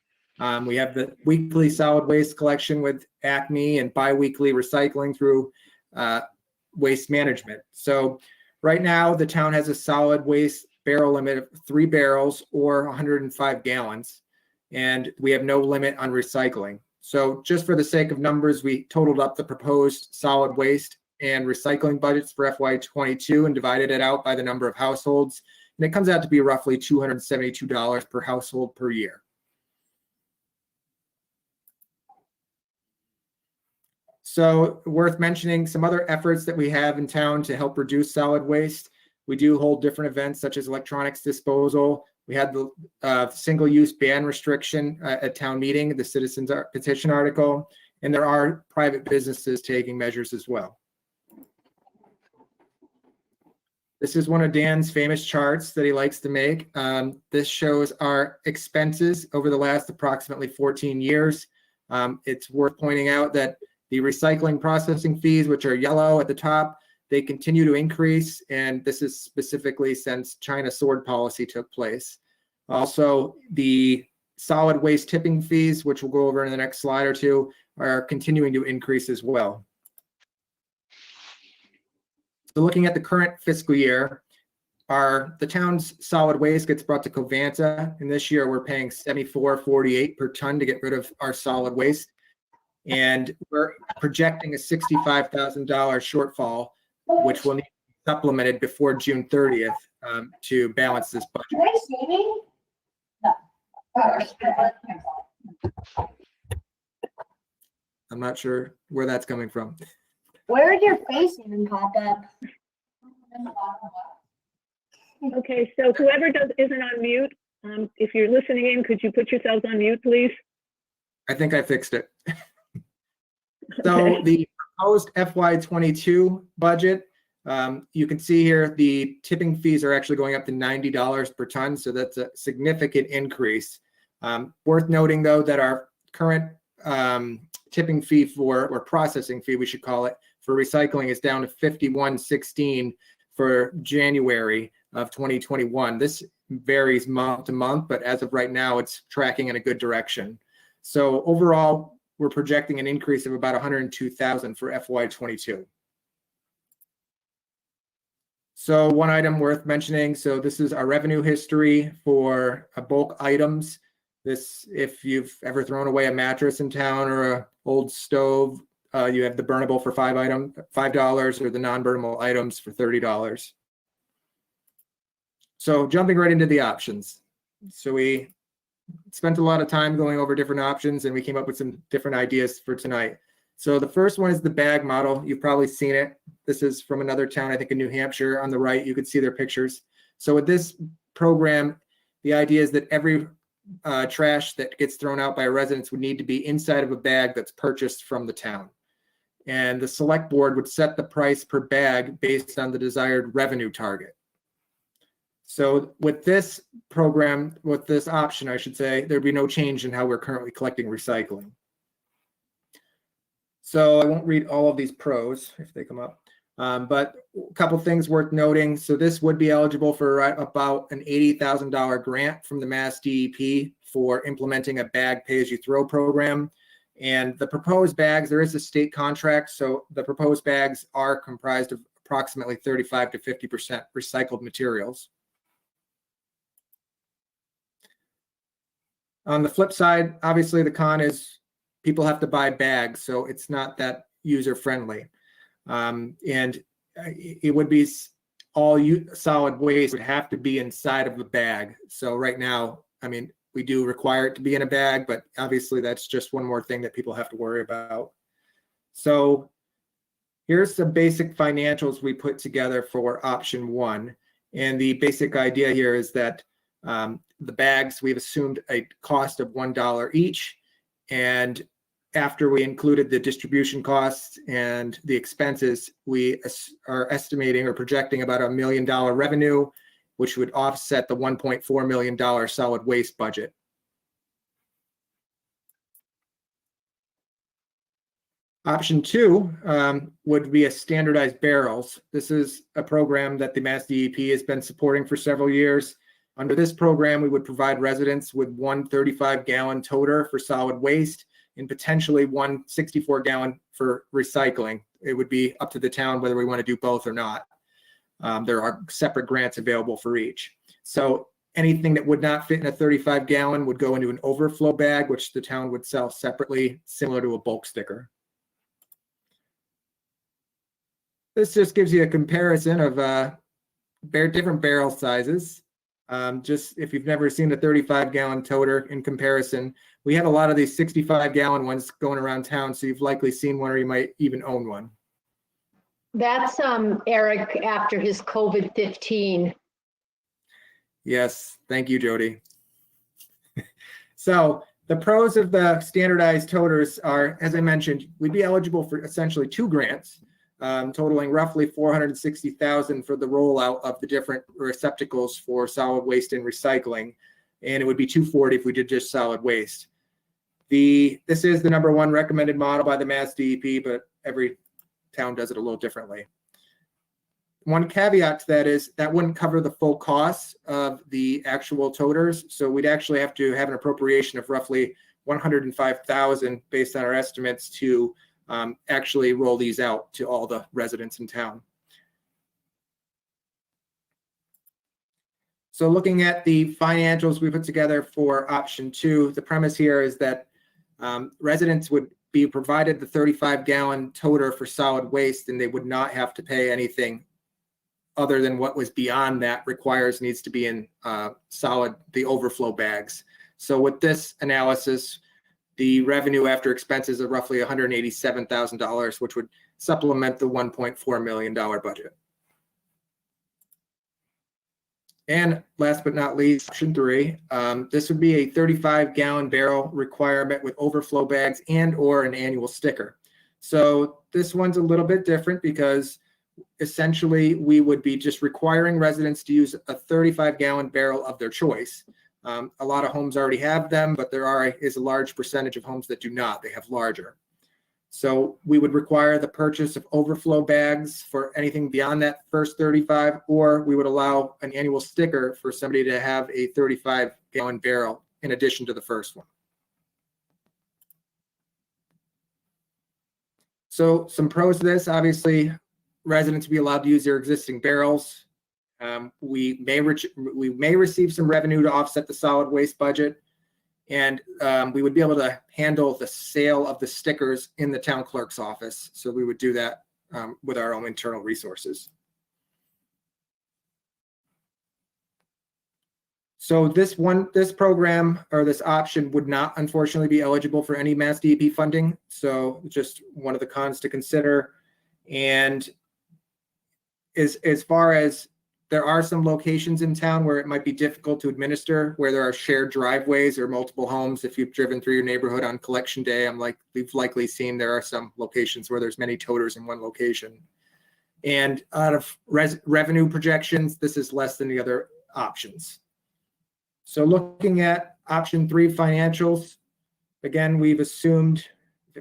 We have the weekly solid waste collection with Acme and bi-weekly recycling through waste management. So right now, the town has a solid waste barrel limit of 3 barrels or 105 gallons, and we have no limit on recycling. So just for the sake of numbers, we totaled up the proposed solid waste and recycling budgets for FY22 and divided it out by the number of households, and it comes out to be roughly $272 per household per year. So worth mentioning some other efforts that we have in town to help reduce solid waste. We do hold different events such as electronics disposal, We had the single-use ban restriction at town meeting, the citizens petition article, and there are private businesses taking measures as well. This is one of Dan's famous charts that he likes to make. This shows our expenses over the last approximately 14 years. It's worth pointing out that the recycling processing fees, which are yellow at the top, they continue to increase, and this is specifically since China sword policy took place. Also, the solid waste tipping fees, which we'll go over in the next slide or two, are continuing to increase as well. So looking at the current fiscal year, the town's solid waste gets brought to Covanta, and this year we're paying $74.48 per ton to get rid of our solid waste. And we're projecting a $65,000 shortfall, which will need to be supplemented before June 30th to balance this budget. I'm not sure where that's coming from. Where did your face even pop up? Okay, so whoever isn't on mute, if you're listening in, could you put yourselves on mute, please? I think I fixed it. So the proposed FY22 budget, you can see here the tipping fees are actually going up to $90 per ton, so that's a significant increase. Worth noting, though, that our current tipping fee or processing fee, we should call it, for recycling is down to $51.16 for January of 2021. This varies month to month, but as of right now, it's tracking in a good direction. So overall, we're projecting an increase of about $102,000 for FY22. So one item worth mentioning, so this is our revenue history for bulk items. This, if you've ever thrown away a mattress in town or an old stove, you have the burnable for $5 or the non-burnable items for $30. So jumping right into the options. So we spent a lot of time going over different options, and we came up with some different ideas for tonight. So the first one is the bag model. You've probably seen it. This is from another town, I think in New Hampshire. On the right, you could see their pictures. So with this program, the idea is that every trash that gets thrown out by a resident would need to be inside of a bag that's purchased from the town. And the select board would set the price per bag based on the desired revenue target. So with this program, with this option, I should say, there'd be no change in how we're currently collecting recycling. So I won't read all of these pros if they come up, but a couple things worth noting. So this would be eligible for about an $80,000 grant from the Mass DEP for implementing a bag pay-as-you-throw program. And the proposed bags, there is a state contract, so the proposed bags are comprised of approximately 35 to 50% recycled materials. On the flip side, obviously the con is people have to buy bags, so it's not that user-friendly. And it would be all solid waste would have to be inside of a bag. So right now, I mean, we do require it to be in a bag, but obviously that's just one more thing that people have to worry about. So here's some basic financials we put together for option one. And the basic idea here is that the bags, we've assumed a cost of $1 each. And after we included the distribution costs and the expenses, we are estimating or projecting about $1 million revenue, which would offset the $1.4 million solid waste budget. Option two would be a standardized barrels. This is a program that the Mass DEP has been supporting for several years. Under this program, we would provide residents with one 35-gallon toter for solid waste and potentially one 64-gallon for recycling. It would be up to the town whether we want to do both or not. There are separate grants available for each. So anything that would not fit in a 35-gallon would go into an overflow bag, which the town would sell separately, similar to a bulk sticker. This just gives you a comparison of different barrel sizes. Just if you've never seen a 35-gallon toter in comparison, we have a lot of these 65-gallon ones going around town, so you've likely seen one or you might even own one. That's Eric after his COVID-15. Yes, thank you, Jody. So the pros of the standardized toters are, as I mentioned, we'd be eligible for essentially 2 grants, totaling roughly $460,000 for the rollout of the different receptacles for solid waste and recycling, and it would be $240,000 if we did just solid waste. This is the #1 recommended model by the Mass DEP, but every town does it a little differently. One caveat to that is that wouldn't cover the full cost of the actual toters. So we'd actually have to have an appropriation of roughly $105,000 based on our estimates to actually roll these out to all the residents in town. So looking at the financials we put together for option 2, the premise here is that residents would be provided the 35-gallon toter for solid waste, and they would not have to pay anything other than what was beyond that needs to be in the overflow bags. So with this analysis, the revenue after expenses of roughly $187,000, which would supplement the $1.4 million budget. And last but not least, option 3, this would be a 35-gallon barrel requirement with overflow bags and or an annual sticker. So this one's a little bit different because essentially we would be just requiring residents to use a 35-gallon barrel of their choice. A lot of homes already have them, but there is a large percentage of homes that do not. They have larger. So we would require the purchase of overflow bags for anything beyond that first 35, or we would allow an annual sticker for somebody to have a 35-gallon barrel in addition to the first one. So some pros to this, obviously, residents will be allowed to use their existing barrels. We may receive some revenue to offset the solid waste budget, and we would be able to handle the sale of the stickers in the town clerk's office. So we would do that with our own internal resources. So this program or this option would not unfortunately be eligible for any Mass DEP funding. So just one of the cons to consider. And as far as there are some locations in town where it might be difficult to administer, where there are shared driveways or multiple homes. If you've driven through your neighborhood on collection day, we've likely seen there are some locations where there's many toters in one location. And out of revenue projections, this is less than the other options. So looking at option 3 financials, again, we've assumed,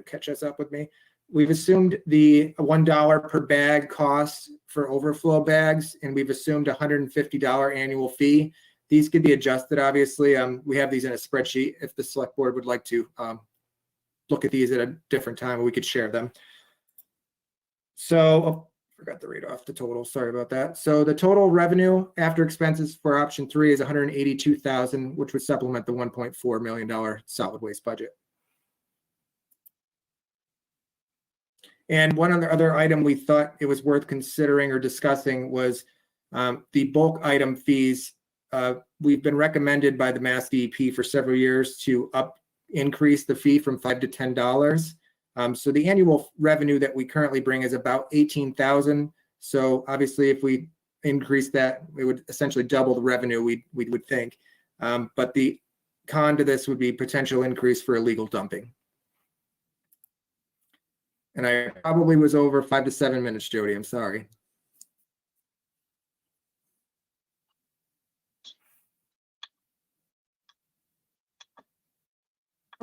catch us up with me, we've assumed the $1 per bag cost for overflow bags, and we've assumed a $150 annual fee. These could be adjusted, obviously. We have these in a spreadsheet. If the select board would like to look at these at a different time, we could share them. So, forgot to read off the total. Sorry about that. So the total revenue after expenses for option 3 is $182,000, which would supplement the $1.4 million solid waste budget. And one other item we thought it was worth considering or discussing was the bulk item fees. We've been recommended by the Mass DEP for several years to increase the fee from $5 to $10. So the annual revenue that we currently bring is about $18,000. So obviously, if we increase that, it would essentially double the revenue we would think. But the con to this would be potential increase for illegal dumping. And I probably was over 5 to 7 minutes, Jody. I'm sorry.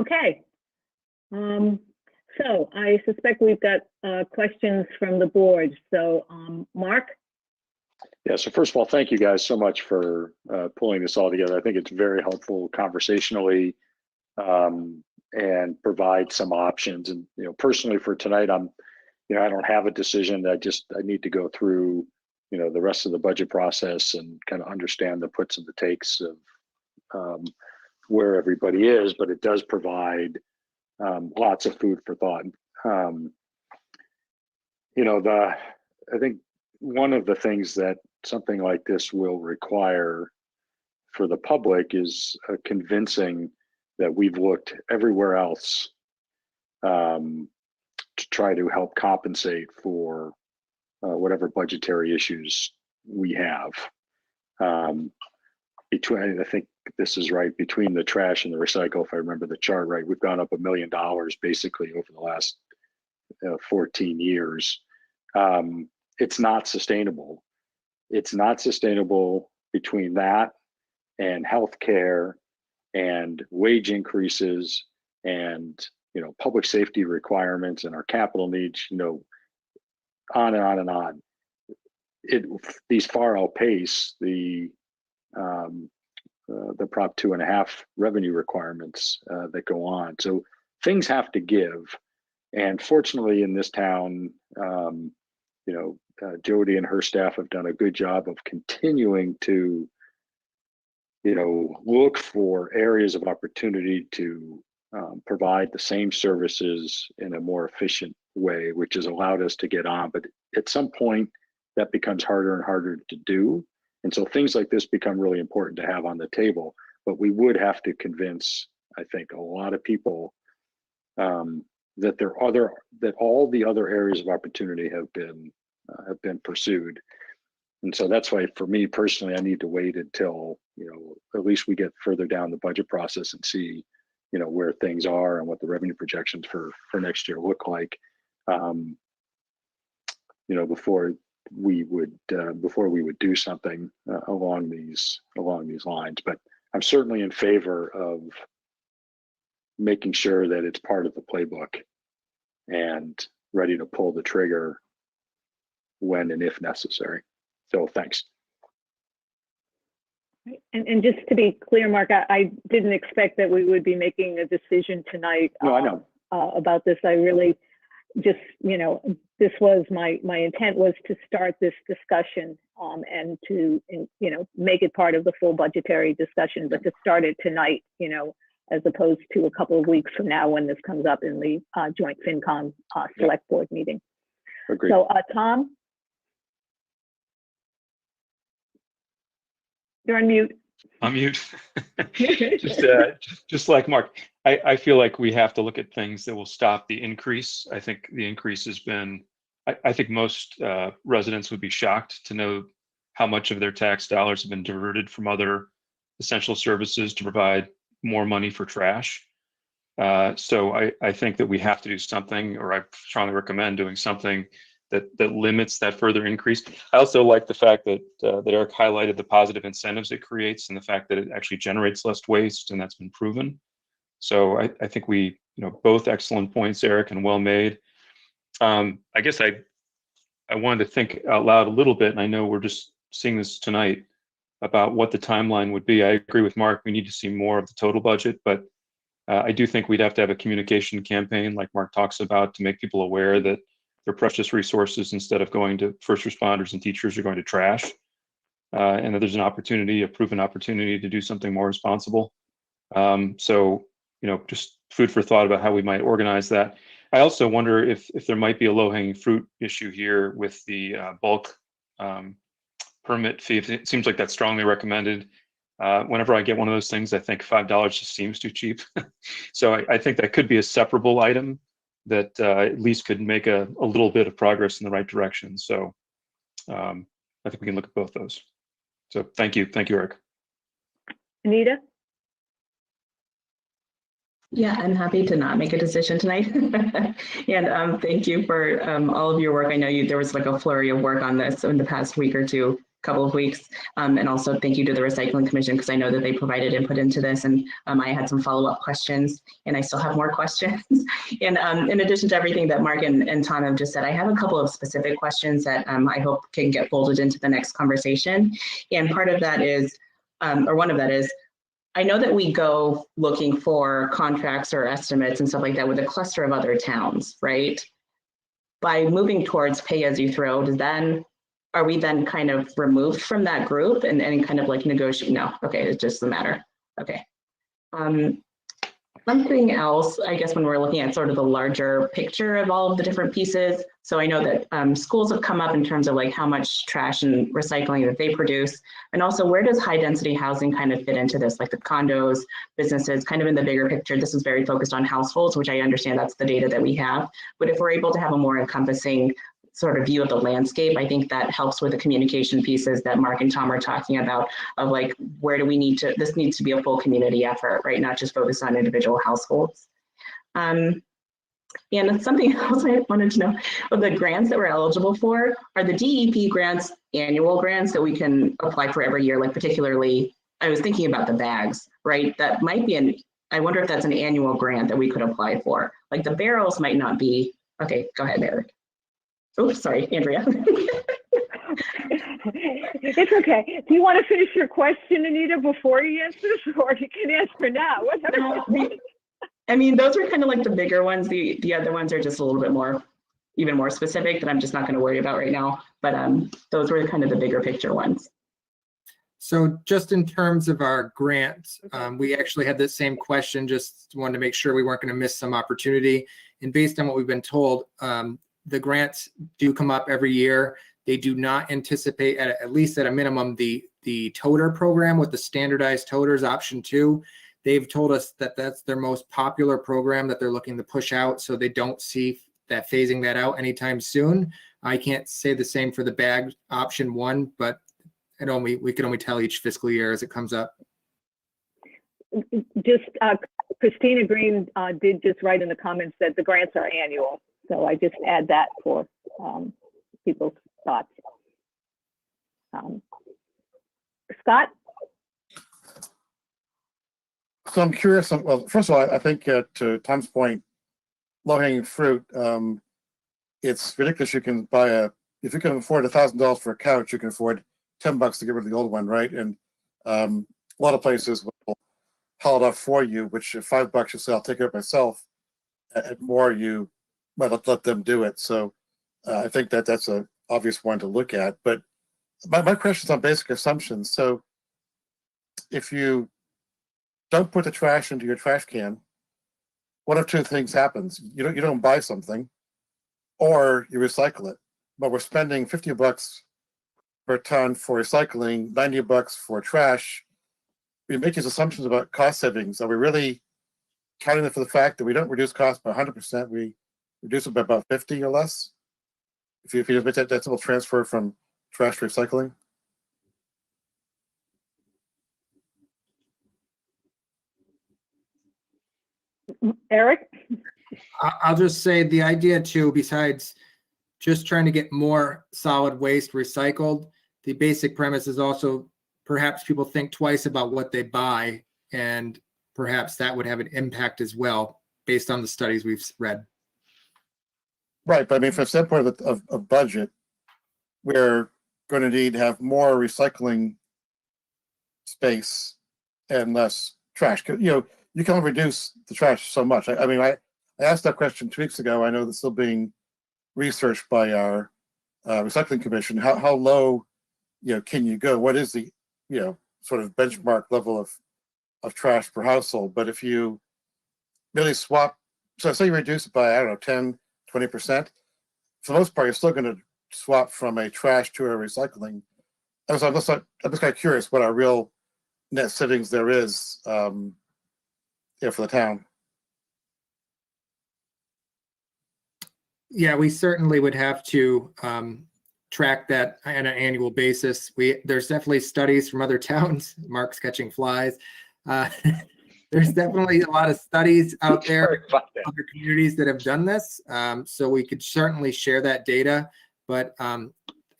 Okay. So I suspect we've got questions from the board. So Mark? Yeah, so first of all, thank you guys so much for pulling this all together. I think it's very helpful conversationally and provide some options. And, personally for tonight, I don't have a decision. I need to go through, the rest of the budget process and kind of understand the puts and the takes of where everybody is, but it does provide lots of food for thought. I think one of the things that something like this will require for the public is convincing that we've looked everywhere else to try to help compensate for whatever budgetary issues we have. between, I think this is right, between the trash and the recycle, if I remember the chart right, we've gone up $1 million basically over the last 14 years. It's not sustainable. It's not sustainable between that and healthcare and wage increases and, you know, public safety requirements and our capital needs, you know, on and on and on. These far outpace the Prop 2.5 revenue requirements that go on. So things have to give. And fortunately in this town, you know, Jody and her staff have done a good job of continuing to, you know, look for areas of opportunity to provide the same services in a more efficient way, which has allowed us to get on. But at some point, that becomes harder and harder to do. And so things like this become really important to have on the table. But we would have to convince, I think, a lot of people that all the other areas of opportunity have been pursued. And so that's why, for me personally, I need to wait until, you know, at least we get further down the budget process and see, you know, where things are and what the revenue projections for next year look like. You know, before we would do something along these lines. But I'm certainly in favor of making sure that it's part of the playbook and ready to pull the trigger when and if necessary. So thanks. And just to be clear, Mark, I didn't expect that we would be making a decision tonight. No, I know. About this. I really just, you know, this was my intent was to start this discussion and to, you know, make it part of the full budgetary discussion, but to start it tonight, you know, as opposed to a couple of weeks from now when this comes up in the joint FinCom select board meeting. Agreed. So Tom? You're on mute. I'm mute. just like Mark, I feel like we have to look at things that will stop the increase. I think the increase has been, I think most residents would be shocked to know how much of their tax dollars have been diverted from other essential services to provide more money for trash. So I think that we have to do something, or I strongly recommend doing something that limits that further increase. I also like the fact that that Eric highlighted the positive incentives it creates and the fact that it actually generates less waste, and that's been proven. So I think we, you know, both excellent points, Eric, and well made. I guess I wanted to think out loud a little bit, and I know we're just seeing this tonight about what the timeline would be. I agree with Mark, we need to see more of the total budget, but I do think we'd have to have a communication campaign like Mark talks about to make people aware that their precious resources, instead of going to first responders and teachers, are going to trash, and that there's an opportunity, a proven opportunity to do something more responsible. So, you know, just food for thought about how we might organize that. I also wonder if there might be a low-hanging fruit issue here with the bulk permit fee. It seems like that's strongly recommended. Whenever I get one of those things, I think $5 just seems too cheap. So I think that could be a separable item that at least could make a little bit of progress in the right direction. So I think we can look at both those. So thank you, Eric. Anita? Yeah, I'm happy to not make a decision tonight. And thank you for all of your work. I know there was like a flurry of work on this in the past week or two, couple of weeks. And also thank you to the Recycling Commission, because I know that they provided input into this, and I had some follow-up questions, and I still have more questions. And in addition to everything that Mark and Tom have just said, I have a couple of specific questions that I hope can get folded into the next conversation. And part of that is, or one of that is, I know that we go looking for contracts or estimates and stuff like that with a cluster of other towns, right? By moving towards pay as you throw, are we then kind of removed from that group and kind of like negotiate? No, okay, it's just the matter. Okay. Something else, I guess, when we're looking at sort of the larger picture of all of the different pieces. So I know that schools have come up in terms of like how much trash and recycling that they produce. And also, where does high density housing kind of fit into this? Like the condos, businesses, kind of in the bigger picture. This is very focused on households, which I understand that's the data that we have. But if we're able to have a more encompassing sort of view of the landscape. I think that helps with the communication pieces that Mark and Tom are talking about of like, where do we need to, this needs to be a full community effort, right? Not just focus on individual households. And something else I wanted to know, of the grants that we're eligible for, are the DEP grants annual grants that we can apply for every year? Like particularly, I was thinking about the bags, right? That might be I wonder if that's an annual grant that we could apply for. Like the barrels might not be, okay, go ahead, Eric. Oh, sorry, Andrea. It's okay. Do you want to finish your question, Anita, before he answers, or you can answer now? Whatever. I mean, those are kind of like the bigger ones. The other ones are just a little bit more, even more specific that I'm just not going to worry about right now. But those were kind of the bigger picture ones. So just in terms of our grants, we actually had the same question, just wanted to make sure we weren't going to miss some opportunity. And based on what we've been told, the grants do come up every year. They do not anticipate, at least at a minimum, the toter program with the standardized toters option 2. They've told us that that's their most popular program that they're looking to push out. So they don't see that phasing that out anytime soon. I can't say the same for the bag option 1, but we can only tell each fiscal year as it comes up. Just Christina Green did just write in the comments that the grants are annual. So I just add that for people's thoughts. Scott? So I'm curious. Well, first of all, I think to Tom's point, low-hanging fruit. It's ridiculous. You can buy if you can afford $1,000 for a couch, you can afford $10 to get rid of the old one, right? And a lot of places will haul it off for you, which if $5 you say I'll take it myself, at more you might let them do it. So I think that's an obvious one to look at. But my question is on basic assumptions. So if you don't put the trash into your trash can, one of two things happens. You don't buy something, or you recycle it. But we're spending $50 per ton for recycling, $90 for trash. We make these assumptions about cost savings. Are we really counting for the fact that we don't reduce costs by 100%? We reduce it by about 50 or less. If you just make that simple transfer from trash to recycling. Eric? I'll just say the idea too, besides just trying to get more solid waste recycled, the basic premise is also perhaps people think twice about what they buy, and perhaps that would have an impact as well based on the studies we've read. Right, but I mean, from the standpoint of budget, we're going to need to have more recycling space and less trash. You can only reduce the trash so much. I mean, I asked that question 2 weeks ago. I know that's still being researched by our recycling commission. How low, can you go? What is the, sort of benchmark level of trash per household? But if you really swap, so say you reduce it by, I don't know, 10, 20%, for the most part, you're still going to swap from a trash to a recycling. I'm just kind of curious what our real net savings there is for the town. Yeah, we certainly would have to track that on an annual basis. There's definitely studies from other towns. Mark's catching flies. There's definitely a lot of studies out there, other communities that have done this. So we could certainly share that data, but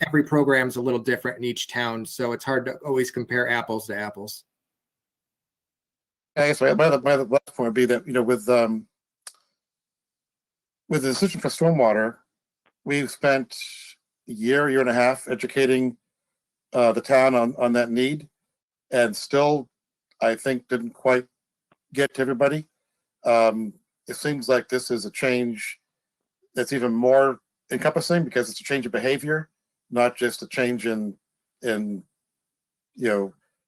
every program is a little different in each town. So it's hard to always compare apples to apples. I guess my other last point would be that, with the decision for stormwater, we've spent a year and a half educating the town on that need, and still, I think, didn't quite get to everybody. It seems like this is a change that's even more encompassing because it's a change of behavior, not just a change in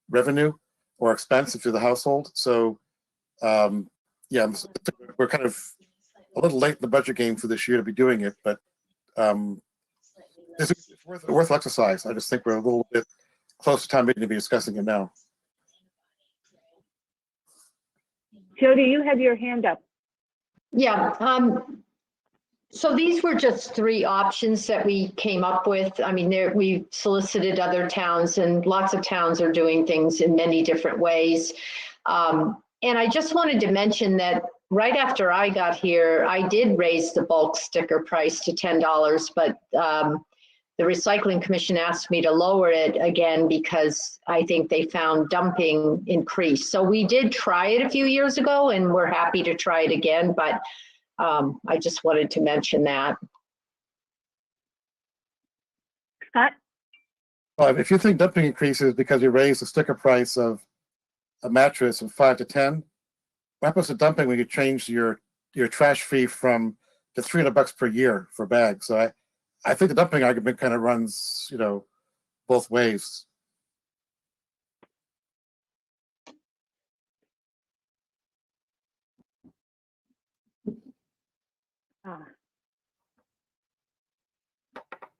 revenue or expense to the household. So we're kind of a little late in the budget game for this year to be doing it, but it's worth exercise. I just think we're a little bit close to time to be discussing it now. Jody, you have your hand up. Yeah. So these were just three options that we came up with. I mean, we solicited other towns, and lots of towns are doing things in many different ways. And I just wanted to mention that right after I got here, I did raise the bulk sticker price to $10, but the Recycling Commission asked me to lower it again because I think they found dumping increased. So we did try it a few years ago, and we're happy to try it again, but I just wanted to mention that. Scott? Well, if you think dumping increases because you raise the sticker price of a mattress from 5 to 10, what happens to dumping when you change your trash fee from to $300 per year for bags? So I think the dumping argument kind of runs, both ways.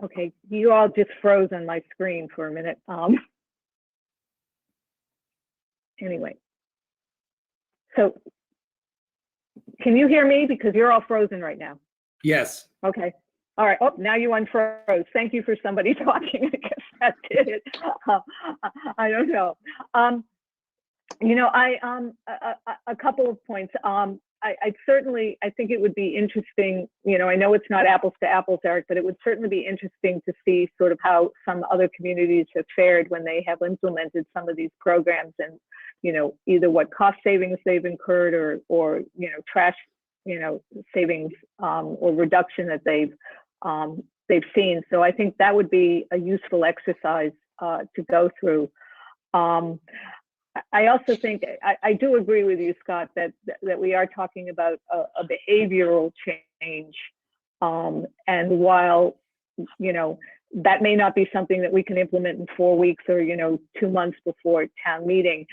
Okay, you all just froze on my screen for a minute. Anyway, so can you hear me? Because you're all frozen right now. Yes. Okay. All right. Oh, now you unfroze. Thank you for somebody talking. I guess that did it. I don't know. A couple of points. I think it would be interesting, I know it's not apples to apples, Eric, but it would certainly be interesting to see sort of how some other communities have fared when they have implemented some of these programs, and, either what cost savings they've incurred or trash, savings or reduction that they've seen. So I think that would be a useful exercise to go through. I also think I do agree with you, Scott, that we are talking about a behavioral change, and while that may not be something that we can implement in 4 weeks or 2 months before town meeting,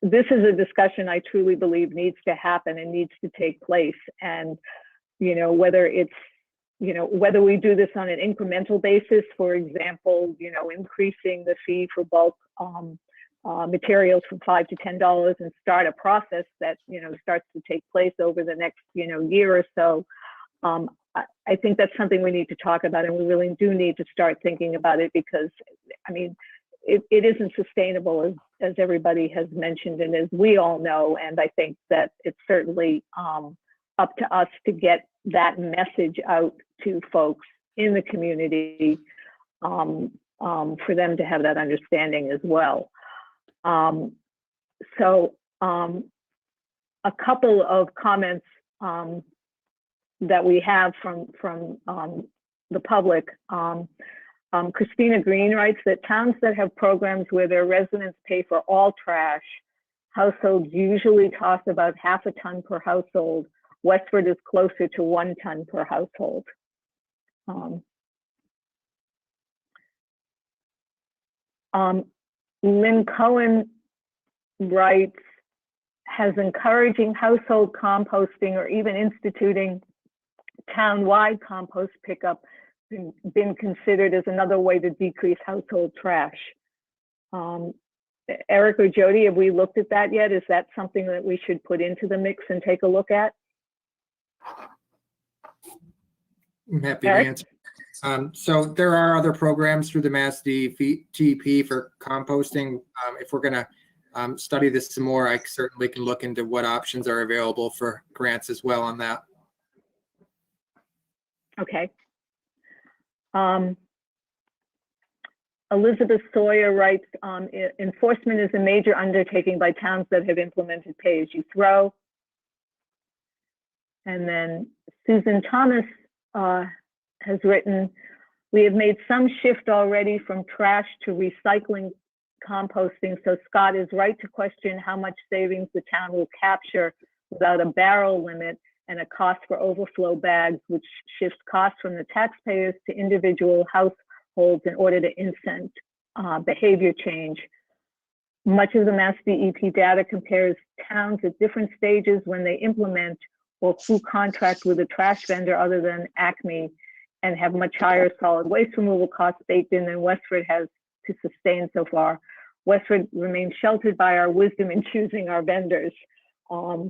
this is a discussion I truly believe needs to happen and needs to take place. And whether it's whether we do this on an incremental basis, for example, increasing the fee for bulk materials from $5 to $10 and start a process that starts to take place over the next year or so. I think that's something we need to talk about, and we really do need to start thinking about it, because I mean it isn't sustainable, as everybody has mentioned and as we all know. And I think that it's certainly up to us to get that message out to folks in the community, for them to have that understanding as well. So a couple of comments that we have from the public. Christina Green writes that towns that have programs where their residents pay for all trash, households usually toss about half a ton per household. Westford is closer to 1 ton per household. Lynn Cohen writes, has encouraging household composting or even instituting town-wide compost pickup been considered as another way to decrease household trash? Eric or Jody, have we looked at that yet? Is that something that we should put into the mix and take a look at? I'm happy to answer. So there are other programs through the Mass DEP for composting. If we're going to study this some more, I certainly can look into what options are available for grants as well on that. Okay. Elizabeth Sawyer writes, enforcement is a major undertaking by towns that have implemented pay-as-you-throw. And then Susan Thomas has written, we have made some shift already from trash to recycling composting, so Scott is right to question how much savings the town will capture without a barrel limit and a cost for overflow bags, which shifts costs from the taxpayers to individual households in order to incent behavior change. Much of the Mass DEP data compares towns at different stages when they implement or who contract with a trash vendor other than Acme, and have much higher solid waste removal costs baked in than Westford has to sustain so far. Westford remains sheltered by our wisdom in choosing our vendors.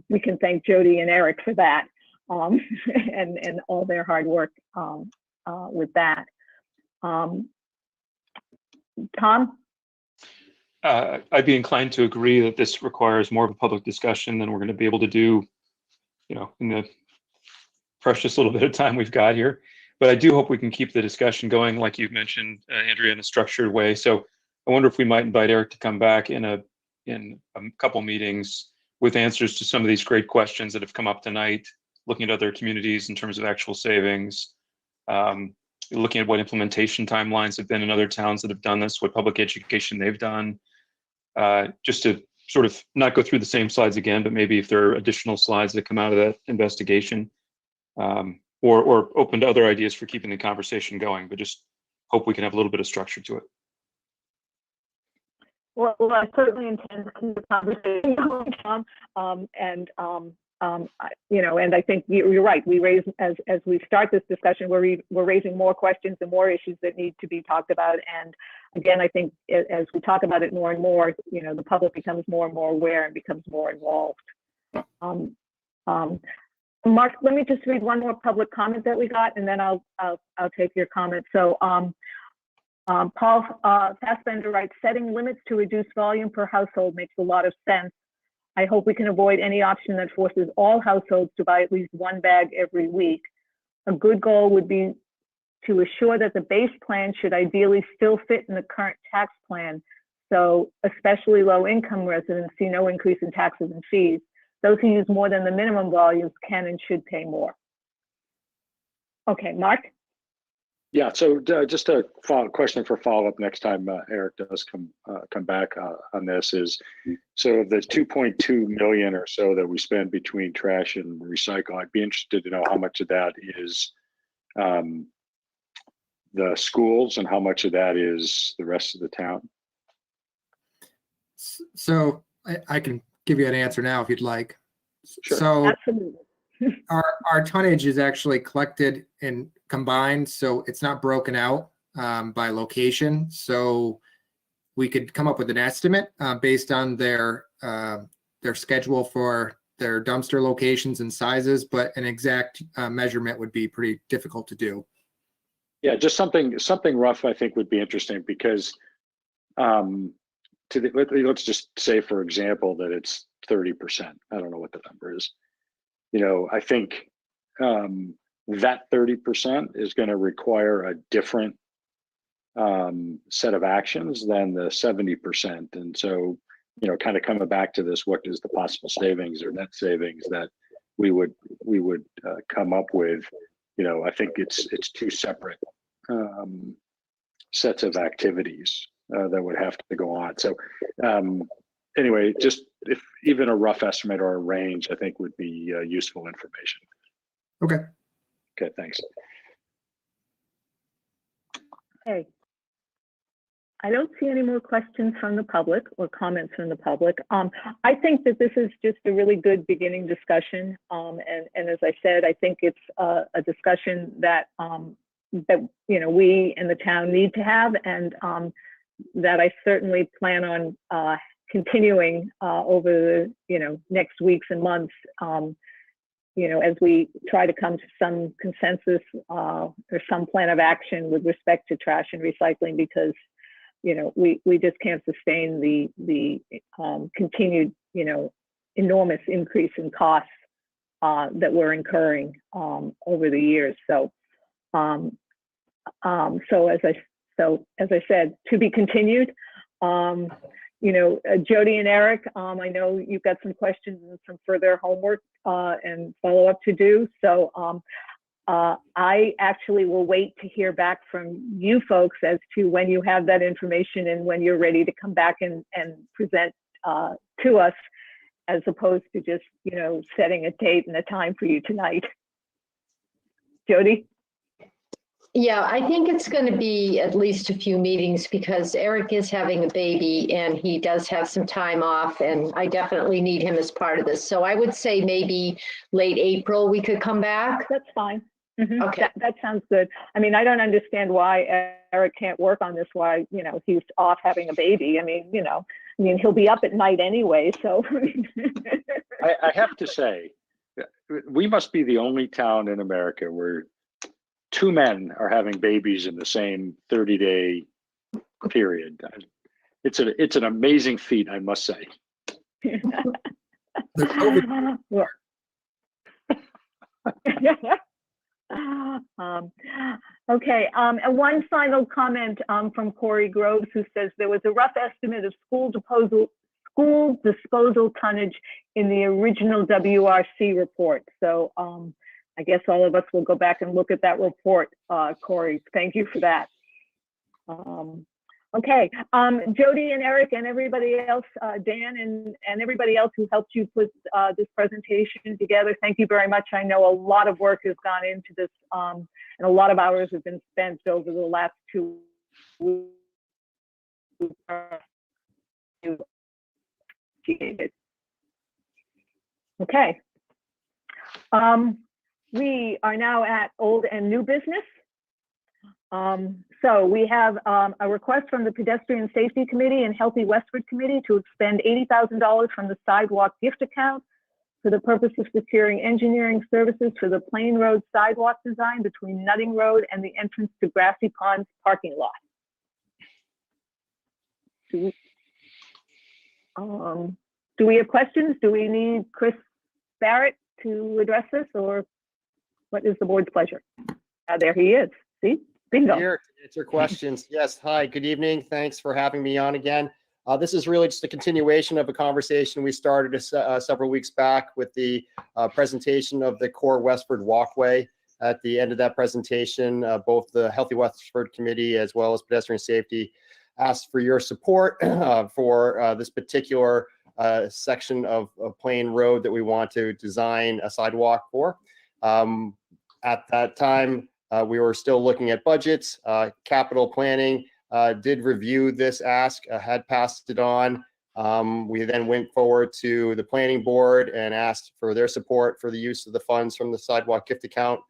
We can thank Jody and Eric for that. and all their hard work with that. Tom? I'd be inclined to agree that this requires more of a public discussion than we're going to be able to do, in the precious little bit of time we've got here. But I do hope we can keep the discussion going, like you've mentioned, Andrea, in a structured way. So I wonder if we might invite Eric to come back in a couple meetings with answers to some of these great questions that have come up tonight, looking at other communities in terms of actual savings, looking at what implementation timelines have been in other towns that have done this, what public education they've done, just to sort of not go through the same slides again, but maybe if there are additional slides that come out of that investigation, or open to other ideas for keeping the conversation going, but just hope we can have a little bit of structure to it. Well, I certainly intend to keep the conversation going, Tom. And I think you're right. We raise, as we start this discussion, we're raising more questions and more issues that need to be talked about. And again, I think as we talk about it more and more, the public becomes more and more aware and becomes more involved. Mark, let me just read one more public comment that we got, and then I'll take your comment. So Paul Fassbender writes, setting limits to reduce volume per household makes a lot of sense. I hope we can avoid any option that forces all households to buy at least one bag every week. A good goal would be to assure that the base plan should ideally still fit in the current tax plan. So especially low income residents see no increase in taxes and fees. Those who use more than the minimum volumes can and should pay more. Okay, Mark? Yeah, so just a question for follow-up next time Eric does come back on this is, so the 2.2 million or so that we spend between trash and recycle, I'd be interested to know how much of that is the schools and how much of that is the rest of the town. So I can give you an answer now if you'd like. Sure. So absolutely. Our tonnage is actually collected and combined, so it's not broken out by location. So we could come up with an estimate based on their schedule for their dumpster locations and sizes, but an exact measurement would be pretty difficult to do. Yeah, just something rough I think would be interesting, because let's just say, for example, that it's 30%. I don't know what the number is. I think that 30% is going to require a different set of actions than the 70%. And so, kind of coming back to this, what is the possible savings or net savings that we would come up with? I think it's two separate sets of activities that would have to go on. So anyway, just if even a rough estimate or a range, I think would be useful information. Okay. Okay, thanks. Okay. I don't see any more questions from the public or comments from the public. I think that this is just a really good beginning discussion. And as I said, I think it's a discussion that we in the town need to have, and that I certainly plan on continuing over the next weeks and months, as we try to come to some consensus or some plan of action with respect to trash and recycling, because we just can't sustain the continued enormous increase in costs that we're incurring over the years. So as I said, to be continued. Jody and Eric, I know you've got some questions and some further homework and follow up to do. So I actually will wait to hear back from you folks as to when you have that information and when you're ready to come back and present to us, as opposed to just, setting a date and a time for you tonight. Jody? Yeah, I think it's going to be at least a few meetings, because Eric is having a baby and he does have some time off, and I definitely need him as part of this. So I would say maybe late April we could come back. That's fine. Mm-hmm. Okay. That sounds good. I mean, I don't understand why Eric can't work on this while, he's off having a baby. I mean, he'll be up at night anyway, so. I have to say, We must be the only town in America where two men are having babies in the same 30-day period. It's an amazing feat, I must say. The COVID Okay, and one final comment from Corey Groves, who says there was a rough estimate of school disposal tonnage in the original WRC report. So I guess all of us will go back and look at that report, Corey. Thank you for that. Okay, Jody and Eric and everybody else, Dan and everybody else who helped you put this presentation together, thank you very much. I know a lot of work has gone into this and a lot of hours have been spent over the last 2 weeks. Okay. We are now at old and new business. So we have a request from the Pedestrian Safety Committee and Healthy Westward Committee to expend $80,000 from the Sidewalk gift account for the purpose of securing engineering services for the Plain Road sidewalk design between Nutting Road and the entrance to Grassy Ponds parking lot. Do we have questions? Do we need Chris Barrett to address this, or what is the board's pleasure? There he is. See? Bingo. Here to answer questions. Yes. Hi, good evening. Thanks for having me on again. This is really just a continuation of a conversation we started several weeks back with the presentation of the core Westford walkway. At the end of that presentation, both the Healthy Westford Committee as well as Pedestrian Safety asked for your support for this particular section of Plain Road that we want to design a sidewalk for. At that time, we were still looking at budgets. Capital planning did review this ask, had passed it on. We then went forward to the planning board and asked for their support for the use of the funds from the sidewalk gift account.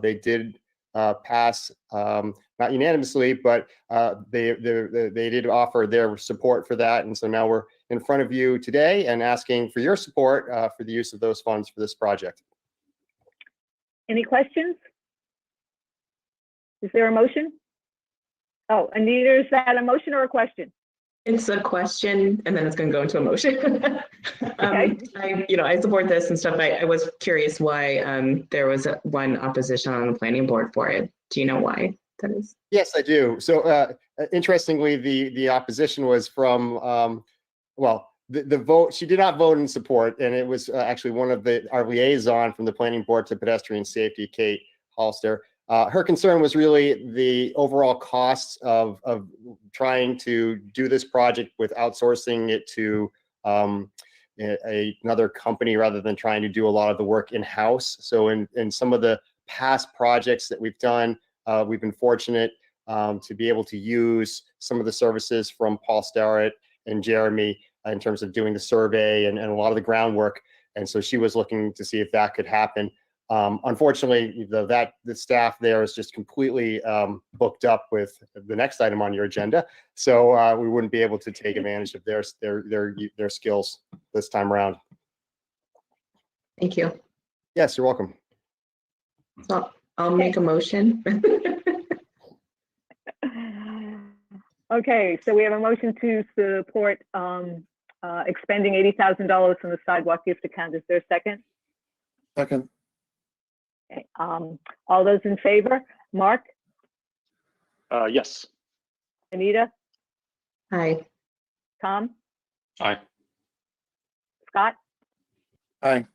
They did pass, not unanimously, but they did offer their support for that. And so now we're in front of you today and asking for your support for the use of those funds for this project. Any questions? Is there a motion? Oh, Anita, is that a motion or a question? It's a question, and then it's going to go into a motion. Okay. I support this and stuff. I was curious why there was one opposition on the planning board for it. Do you know why that is? Yes, I do. So interestingly, the opposition was from, well, the vote, she did not vote in support, and it was actually one of our liaison from the planning board to pedestrian safety, Kate Halster. Her concern was really the overall costs of trying to do this project with outsourcing it to another company rather than trying to do a lot of the work in-house. So in some of the past projects that we've done, we've been fortunate to be able to use some of the services from Paul Starrett and Jeremy in terms of doing the survey and a lot of the groundwork. And so she was looking to see if that could happen. Unfortunately, the staff there is just completely booked up with the next item on your agenda, so we wouldn't be able to take advantage of their skills this time around. Thank you. Yes, you're welcome. So I'll make a motion. Okay, so we have a motion to support expending $80,000 from the sidewalk gift account. Is there a second? Second. Okay, all those in favor? Mark? Yes. Anita? Aye. Tom? Aye. Scott? Aye.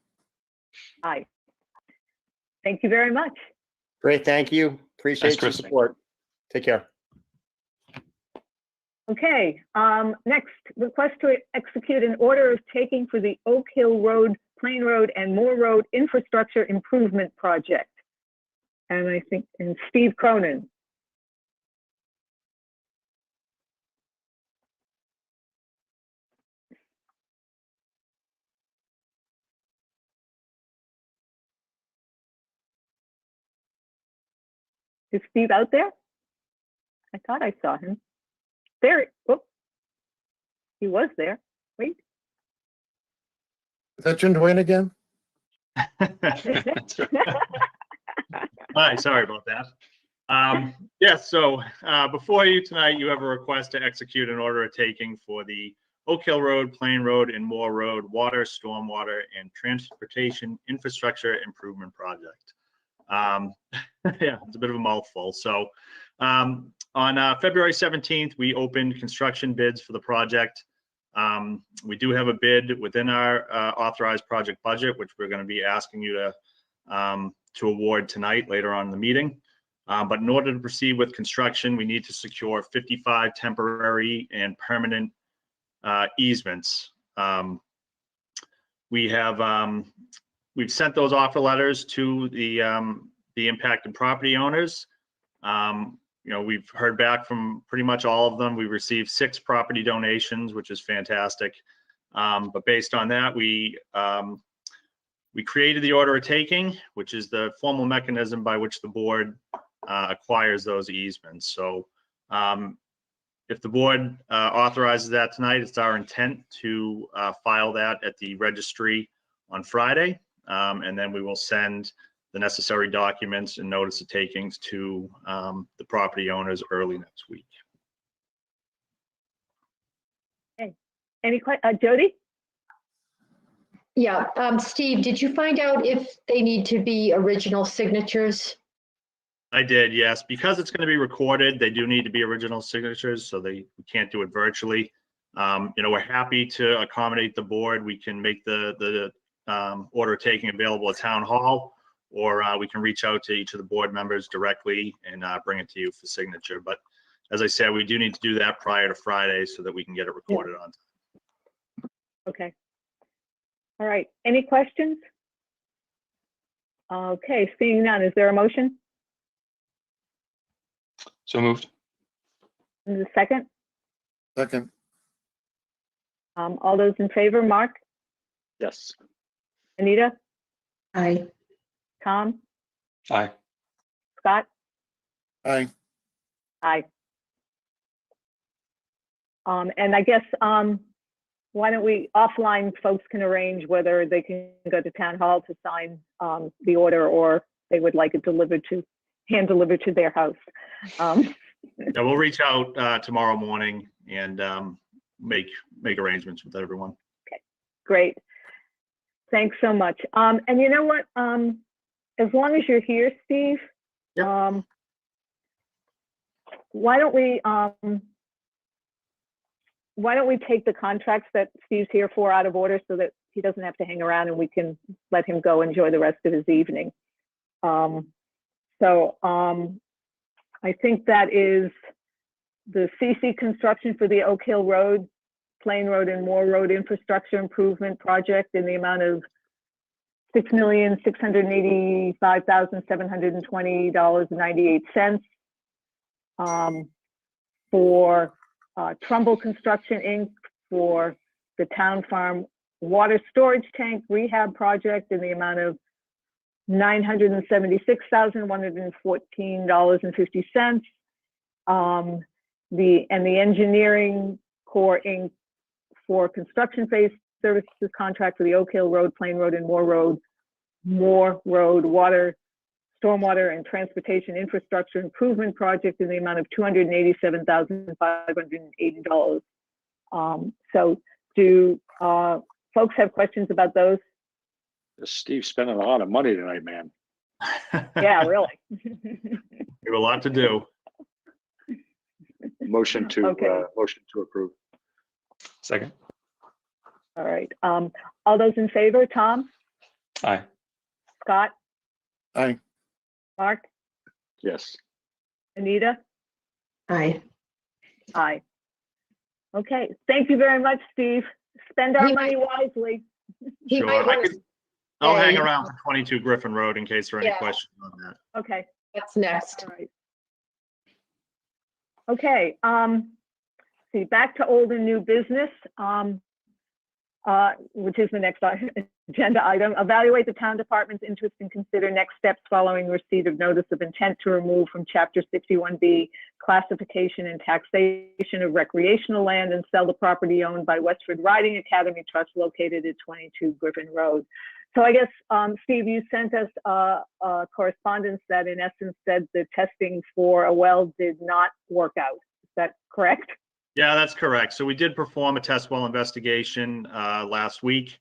Aye. Thank you very much. Great, thank you. Appreciate your Chris. support. Take care. Okay, next, request to execute an order of taking for the Oak Hill Road, Plain Road, and Moore Road Infrastructure Improvement Project. And I think, and Steve Cronin. Is Steve out there? I thought I saw him. There, oh, he was there. Wait. Is that Jim Duane again? That's right. Hi, sorry about that. Yes, so before you tonight, you have a request to execute an order of taking for the Oak Hill Road, Plain Road, and Moore Road Water, Stormwater, and Transportation Infrastructure Improvement Project. Yeah, it's a bit of a mouthful. So on February 17th, we opened construction bids for the project. We do have a bid within our authorized project budget, which we're going to be asking you to award tonight later on in the meeting. But in order to proceed with construction, we need to secure 55 temporary and permanent easements. We've sent those offer letters to the impacted property owners. You know, we've heard back from pretty much all of them. We received 6 property donations, which is fantastic. But based on that, we created the order of taking, which is the formal mechanism by which the board acquires those easements. So if the board authorizes that tonight, it's our intent to file that at the registry on Friday. And then we will send the necessary documents and notice of takings to the property owners early next week. Okay. Any questions? Jody? Yeah, Steve, did you find out if they need to be original signatures? I did, yes. Because it's going to be recorded, they do need to be original signatures, so we can't do it virtually. You know, we're happy to accommodate the board. We can make the order taking available at town hall, or we can reach out to each of the board members directly and bring it to you for signature. But as I said, we do need to do that prior to Friday so that we can get it recorded on time. Okay. All right. Any questions? Okay, seeing none, is there a motion? So moved. Is there a second? Second. All those in favor, Mark? Yes. Anita? Aye. Tom? Aye. Scott? Aye. Aye. And I guess, why don't we, offline, folks can arrange whether they can go to town hall to sign the order, or they would like it delivered to, hand delivered to their house. Yeah, we'll reach out tomorrow morning and make arrangements with everyone. Okay, great. Thanks so much. And you know what? As long as you're here, Steve, why don't we take the contracts that Steve's here for out of order so that he doesn't have to hang around, and we can let him go enjoy the rest of his evening. I think that is the CC construction for the Oak Hill Road, Plain Road, and Moore Road infrastructure improvement project in the amount of $6,685,720.98 for Trumbull Construction Inc. for the Town Farm Water Storage Tank Rehab Project in the amount of $976,114.50. The Engineering Corps Inc. for construction phase services contract for the Oak Hill Road, Plain Road, and Moore Road Water, Stormwater, and Transportation Infrastructure Improvement Project in the amount of $287,580. So do folks have questions about those? Steve's spending a lot of money tonight, man. Yeah, really. We have a lot to do. Motion to Okay. Motion to approve. Second. All right. All those in favor, Tom? Aye. Scott? Aye. Mark? Yes. Anita? Aye. Aye. Okay. Thank you very much, Steve. Spend our money wisely. He Sure. might want to I'll hang stay. around for 22 Griffin Road in case there are any Yeah. questions on that. Okay. What's next? All right. Okay. See, back to old and new business, which is the next agenda item. Evaluate the town department's interest and consider next steps following receipt of notice of intent to remove from Chapter 61B classification and taxation of recreational land and sell the property owned by Westford Riding Academy Trust located at 22 Griffin Road. So I guess, Steve, you sent us a correspondence that in essence said the testing for a well did not work out. Is that correct? Yeah, that's correct. So we did perform a test well investigation last week.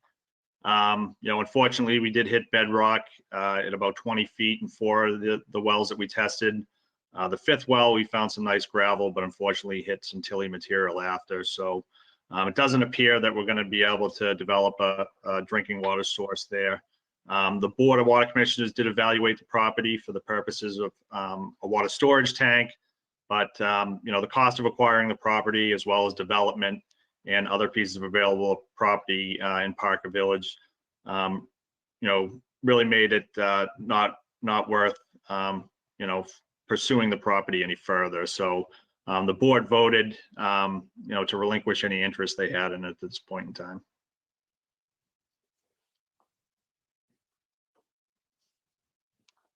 Unfortunately, we did hit bedrock at about 20 feet in 4 of the wells that we tested. The 5th well, we found some nice gravel, but unfortunately hit some tilly material after. So it doesn't appear that we're going to be able to develop a drinking water source there. The Board of Water Commissioners did evaluate the property for the purposes of a water storage tank, but the cost of acquiring the property as well as development and other pieces of available property in Parker Village, really made it not worth pursuing the property any further. So the board voted, to relinquish any interest they had in it at this point in time.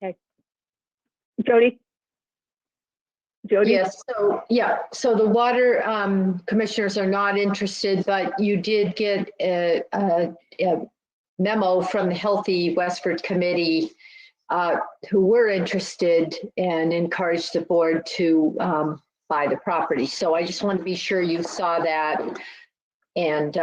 Okay. Jody? Yes, so the water commissioners are not interested, but you did get a memo from the Healthy Westford Committee who were interested and encouraged the board to buy the property. So I just wanted to be sure you saw that. And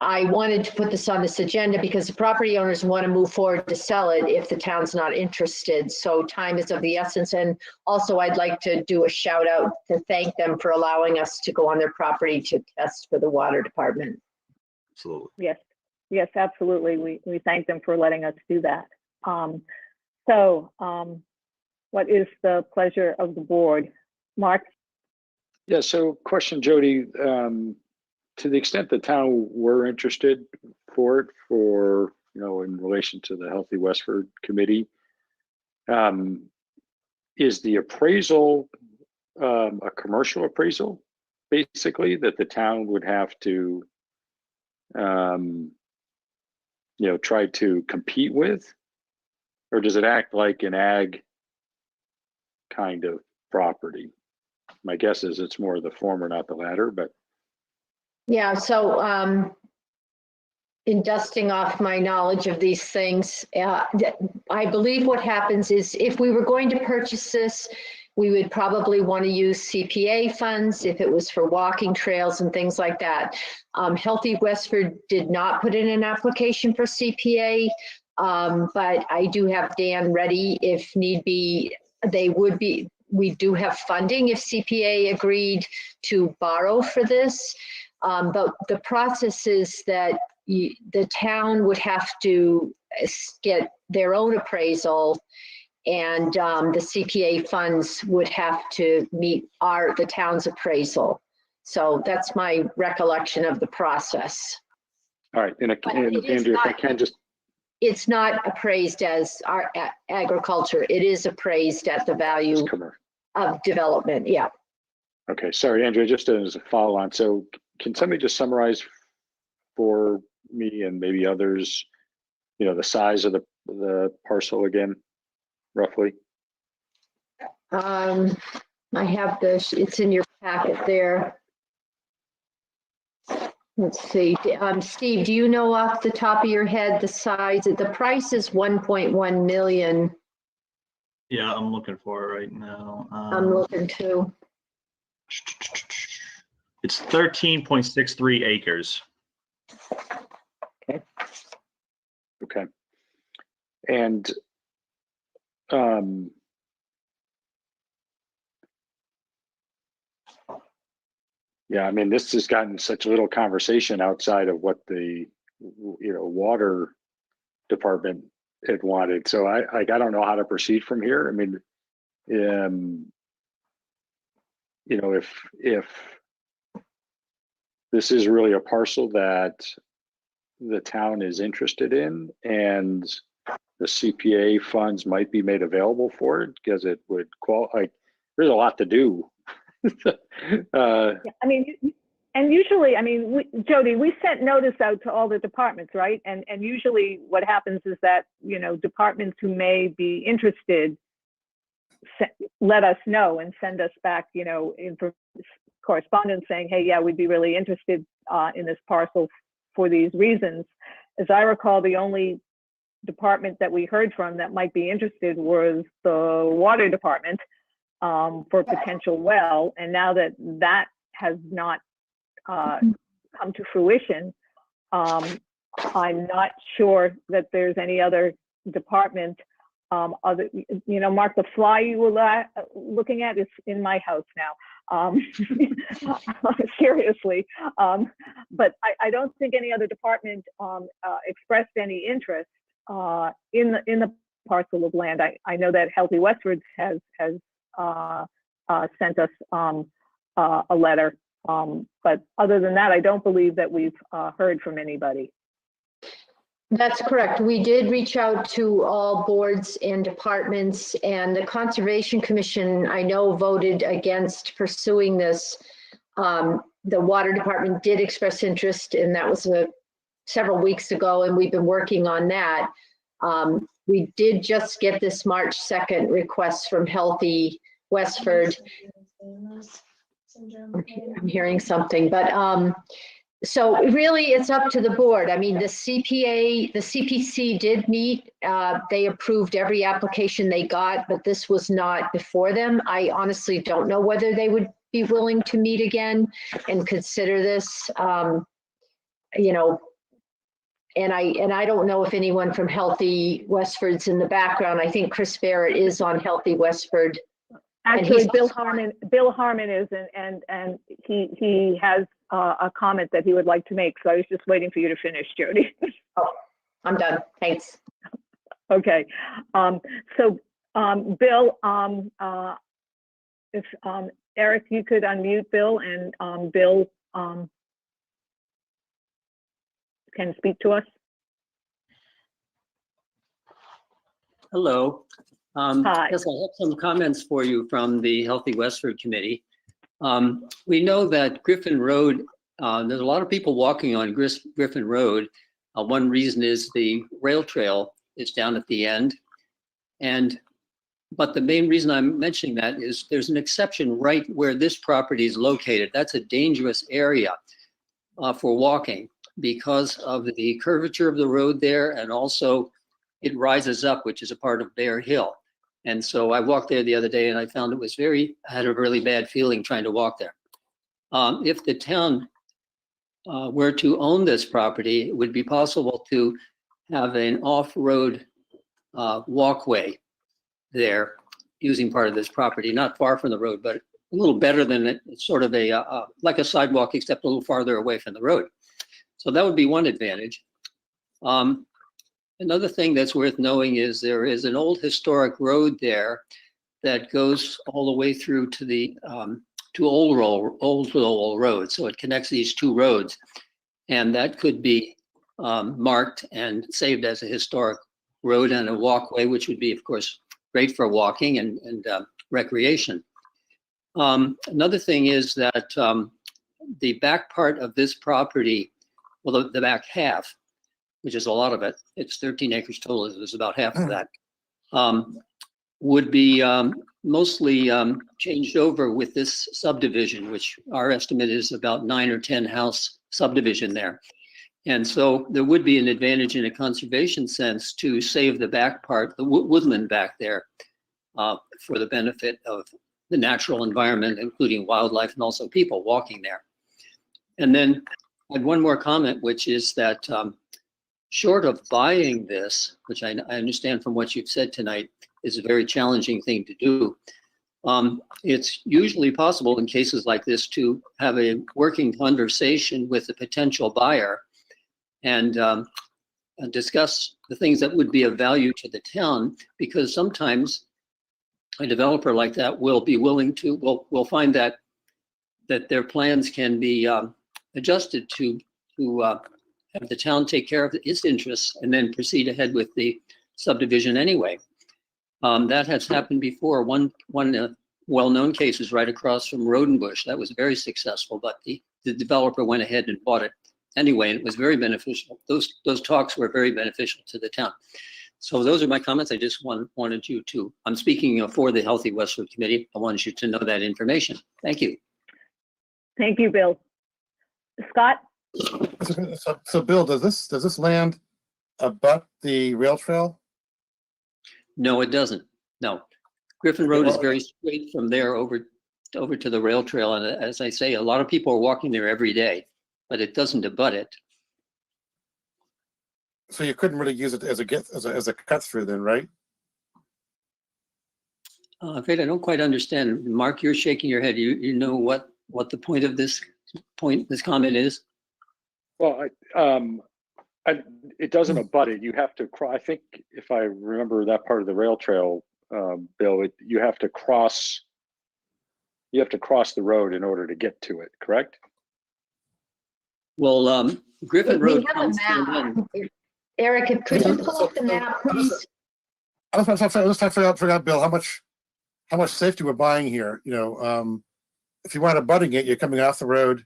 I wanted to put this on this agenda because the property owners want to move forward to sell it if the town's not interested. So time is of the essence. And also I'd like to do a shout out to thank them for allowing us to go on their property to test for the water department. Absolutely. Yes, absolutely. We thank them for letting us do that. What is the pleasure of the board? Mark? Yeah, so question, Jody, to the extent the town were interested for it, in relation to the Healthy Westford Committee, is the appraisal a commercial appraisal, basically, that the town would have to, try to compete with? Or does it act like an ag kind of property? My guess is it's more the former, not the latter, but. Yeah, so in dusting off my knowledge of these things, I believe what happens is if we were going to purchase this, we would probably want to use CPA funds if it was for walking trails and things like that. Healthy Westford did not put in an application for CPA, but I do have Dan ready if need be. We do have funding if CPA agreed to borrow for this. But the process is that the town would have to get their own appraisal, and the CPA funds would have to meet the town's appraisal. So that's my recollection of the process. All right, and Andrew, if I can just. It's not appraised as our agriculture. It is appraised at the value of development. Yeah. Okay, sorry, Andrew, just as a follow on. So can somebody just summarize for me and maybe others, the size of the parcel again, roughly? I have this, it's in your packet there. Let's see, Steve, do you know off the top of your head the size? The price is 1.1 million. Yeah, I'm looking for it right now. I'm looking too. It's 13.63 acres. Okay. And yeah, I mean, this has gotten such little conversation outside of what the water department had wanted. So I don't know how to proceed from here. I mean, if this is really a parcel that the town is interested in and the CPA funds might be made available for it because it would qualify, there's a lot to do. I mean, and usually, I mean, Jody, we sent notice out to all the departments, right? And usually what happens is that, departments who may be interested let us know and send us back, in correspondence saying, hey, yeah, we'd be really interested in this parcel for these reasons. As I recall, the only department that we heard from that might be interested was the water department for potential well. And now that that has not come to fruition, I'm not sure that there's any other department other, you know, Mark, the fly you were looking at is in my house now. Seriously. But I don't think any other department expressed any interest in the parcel of land. I know that Healthy Westward has sent us a letter. But other than that, I don't believe that we've heard from anybody. That's correct. We did reach out to all boards and departments, and the Conservation Commission, I know, voted against pursuing this. The Water Department did express interest, and that was several weeks ago, and we've been working on that. We did just get this March 2nd request from Healthy Westford. I'm hearing something, but so really it's up to the board. I mean, the CPC did meet. They approved every application they got, but this was not before them. I honestly don't know whether they would be willing to meet again and consider this. You know, and I don't know if anyone from Healthy Westford's in the background. I think Chris Barrett is on Healthy Westford. Actually, Bill Harmon is, and he has a comment that he would like to make. So I was just waiting for you to finish, Jody. Oh, I'm done. Thanks. Okay. So Bill, if Eric, you could unmute Bill, and Bill can speak to us. Hello. Hi. Yes, I have some comments for you from the Healthy Westford Committee. We know that Griffin Road, there's a lot of people walking on Griffin Road. One reason is the rail trail is down at the end. But the main reason I'm mentioning that is there's an exception right where this property is located. That's a dangerous area for walking because of the curvature of the road there, and also it rises up, which is a part of Bear Hill. And so I walked there the other day and I found it was I had a really bad feeling trying to walk there. If the town were to own this property, it would be possible to have an off-road walkway there using part of this property, not far from the road, but a little better than it. It's sort of like a sidewalk, except a little farther away from the road. So that would be one advantage. Another thing that's worth knowing is there is an old historic road there that goes all the way through to the Old Lowell Road. So it connects these two roads, and that could be marked and saved as a historic road and a walkway, which would be, of course, great for walking and recreation. Another thing is that the back part of this property, well, the back half, which is a lot of it, it's 13 acres total, there's about half of that, would be mostly changed over with this subdivision, which our estimate is about 9 or 10 house subdivision there. And so there would be an advantage in a conservation sense to save the back part, the woodland back there, for the benefit of the natural environment, including wildlife and also people walking there. And then I had one more comment, which is that short of buying this, which I understand from what you've said tonight is a very challenging thing to do, it's usually possible in cases like this to have a working conversation with the potential buyer and discuss the things that would be of value to the town, because sometimes a developer like that will be willing to, will find that their plans can be adjusted to have the town take care of its interests and then proceed ahead with the subdivision anyway. That has happened before. One well-known case is right across from Rodenbush. That was very successful, but the developer went ahead and bought it anyway, and it was very beneficial. Those talks were very beneficial to the town. So those are my comments. I just wanted you to, I'm speaking for the Healthy Westward Committee. I wanted you to know that information. Thank you. Thank you, Bill. Scott? So Bill, does this land abut the rail trail? No, it doesn't. No. Griffin Road is very straight from there over to the rail trail. And as I say, a lot of people are walking there every day, but it doesn't abut it. So you couldn't really use it as a cut through then, right? I'm afraid I don't quite understand. Mark, you're shaking your head. You know what the point of this comment is? Well, it doesn't abut it. You have to I think if I remember that part of the rail trail, Bill, you have to cross the road in order to get to it, correct? Well, Griffin We Road have a comes to an map. end. Eric, could you pull up the map, please? I was trying to figure out, Bill, how much safety we're buying here. You know, if you want abutting it, you're coming off the road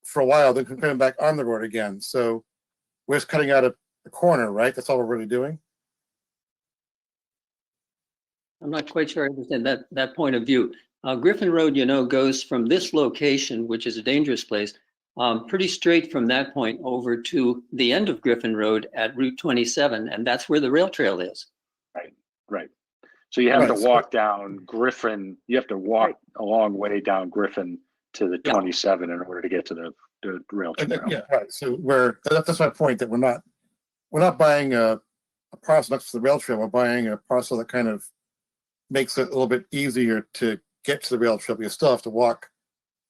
for a while, then coming back on the road again. So we're just cutting out a corner, right? That's all we're really doing. I'm not quite sure I understand that point of view. Griffin Road, goes from this location, which is a dangerous place, pretty straight from that point over to the end of Griffin Road at Route 27, and that's where the rail trail is. Right. So you have to walk down Griffin. You have to walk a long way down Griffin to the 27 in order to get to the rail trail. Yeah, right. So that's my point, that we're not buying a parcel next to the rail trail. We're buying a parcel that kind of makes it a little bit easier to get to the rail trail, but you still have to walk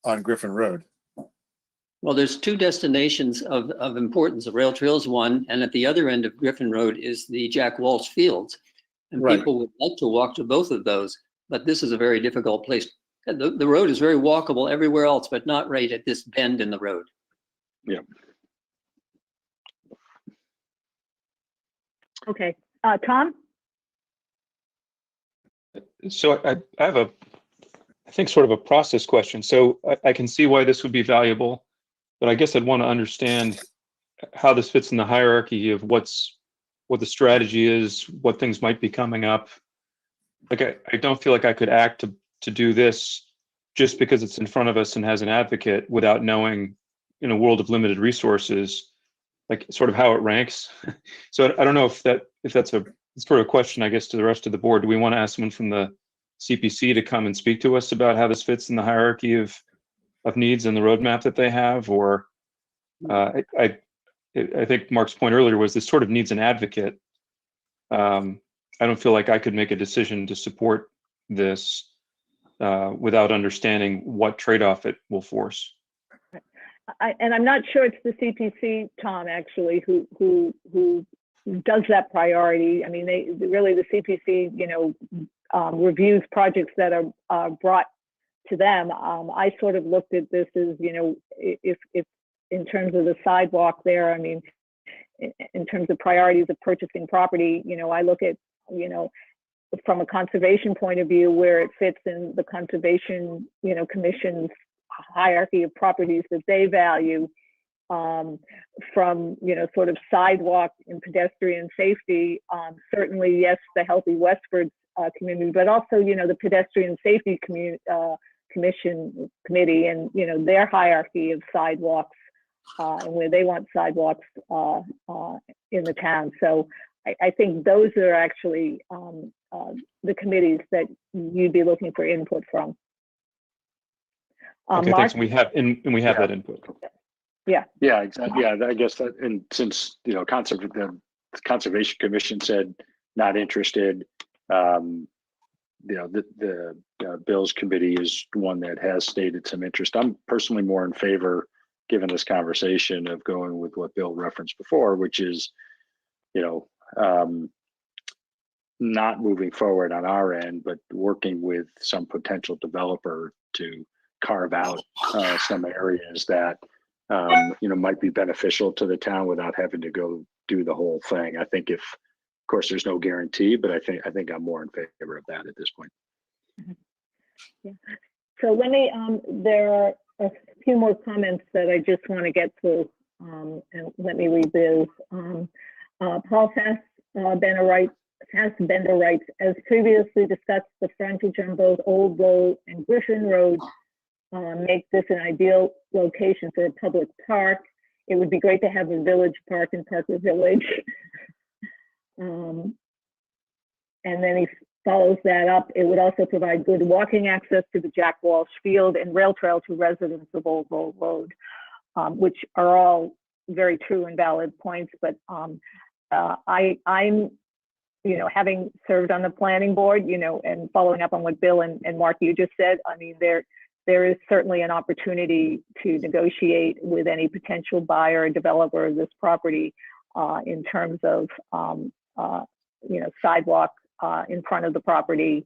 on Griffin Road. Well, there's two destinations of importance. The rail trail is one, and at the other end of Griffin Road is the Jack Walsh Fields. And people would like to walk to both of those, but this is a very difficult place. The road is very walkable everywhere else, but not right at this bend in the road. Yeah. Okay, Tom? So I have I think sort of a process question. So I can see why this would be valuable, but I guess I'd want to understand how this fits in the hierarchy of what the strategy is, what things might be coming up. Like I don't feel like I could act to do this just because it's in front of us and has an advocate without knowing, in a world of limited resources, like sort of how it ranks. So I don't know if that's a sort of question, I guess, to the rest of the board. Do we want to ask someone from the CPC to come and speak to us about how this fits in the hierarchy of needs and the roadmap that they have? Or I think Mark's point earlier was this sort of needs an advocate. I don't feel like I could make a decision to support this without understanding what trade-off it will force. And I'm not sure it's the CPC, Tom, actually, who does that priority. I mean, the CPC, reviews projects that are brought to them. I sort of looked at this as, if in terms of the sidewalk there, I mean, in terms of priorities of purchasing property, I look at, from a conservation point of view, where it fits in the conservation, commission's hierarchy of properties that they value, from, sort of sidewalk and pedestrian safety. Certainly, yes, the Healthy Westford community, but also, the Pedestrian Safety Committee and, their hierarchy of sidewalks and where they want sidewalks in the town. So I think those are actually the committees that you'd be looking for input from. Okay, Mark? thanks. And we have that input. Yeah. Yeah, exactly. Yeah, I guess that, and since the Conservation Commission said not interested, the Bills Committee is one that has stated some interest. I'm personally more in favor, given this conversation, of going with what Bill referenced before, which is, not moving forward on our end, but working with some potential developer to carve out some areas that might be beneficial to the town without having to go do the whole thing. I think, of course, there's no guarantee, but I think I'm more in favor of that at this point. Yeah. So let me, there are a few more comments that I just want to get through, and let me read those. Paul Fassbender writes, as previously discussed, the frontage on both Old Road and Griffin Road make this an ideal location for a public park. It would be great to have a village park in Parker Village. And then he follows that up. It would also provide good walking access to the Jack Walsh Field and rail trail to residents of Old Roll Road, which are all very true and valid points. But I'm, having served on the planning board, and following up on what Bill and Mark, you just said, I mean, there is certainly an opportunity to negotiate with any potential buyer or developer of this property in terms of, sidewalk in front of the property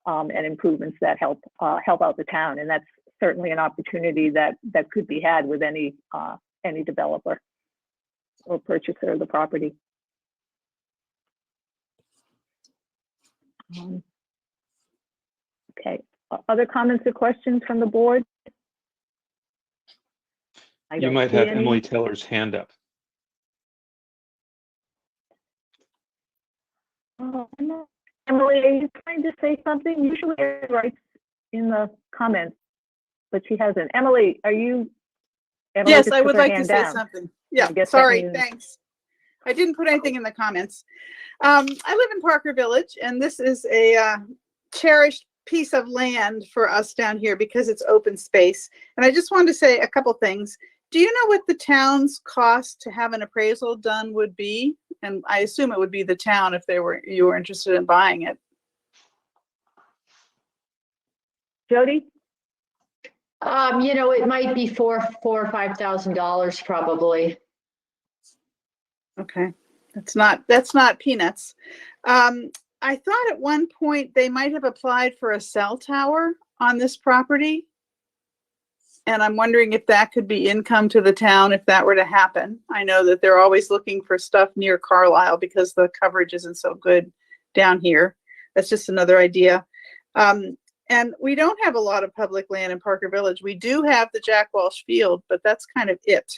and improvements that help out the town. And that's certainly an opportunity that could be had with any developer or purchaser of the property. Okay, other comments or questions from the board? You might have Emily Taylor's hand up. Emily, are you trying to say something? Usually it writes in the comments, but she hasn't. Emily, are you? Emily Yes, just I put would her like to hand say down. something. Yeah, I guess that sorry, means- thanks. I didn't put anything in the comments. I live in Parker Village, and this is a cherished piece of land for us down here because it's open space. And I just wanted to say a couple things. Do you know what the town's cost to have an appraisal done would be? And I assume it would be the town if you were interested in buying it. Jody? It might be $4,000 or $5,000 probably. Okay, that's not peanuts. I thought at one point they might have applied for a cell tower on this property. And I'm wondering if that could be income to the town if that were to happen. I know that they're always looking for stuff near Carlisle because the coverage isn't so good down here. That's just another idea. And we don't have a lot of public land in Parker Village. We do have the Jack Walsh Field, but that's kind of it.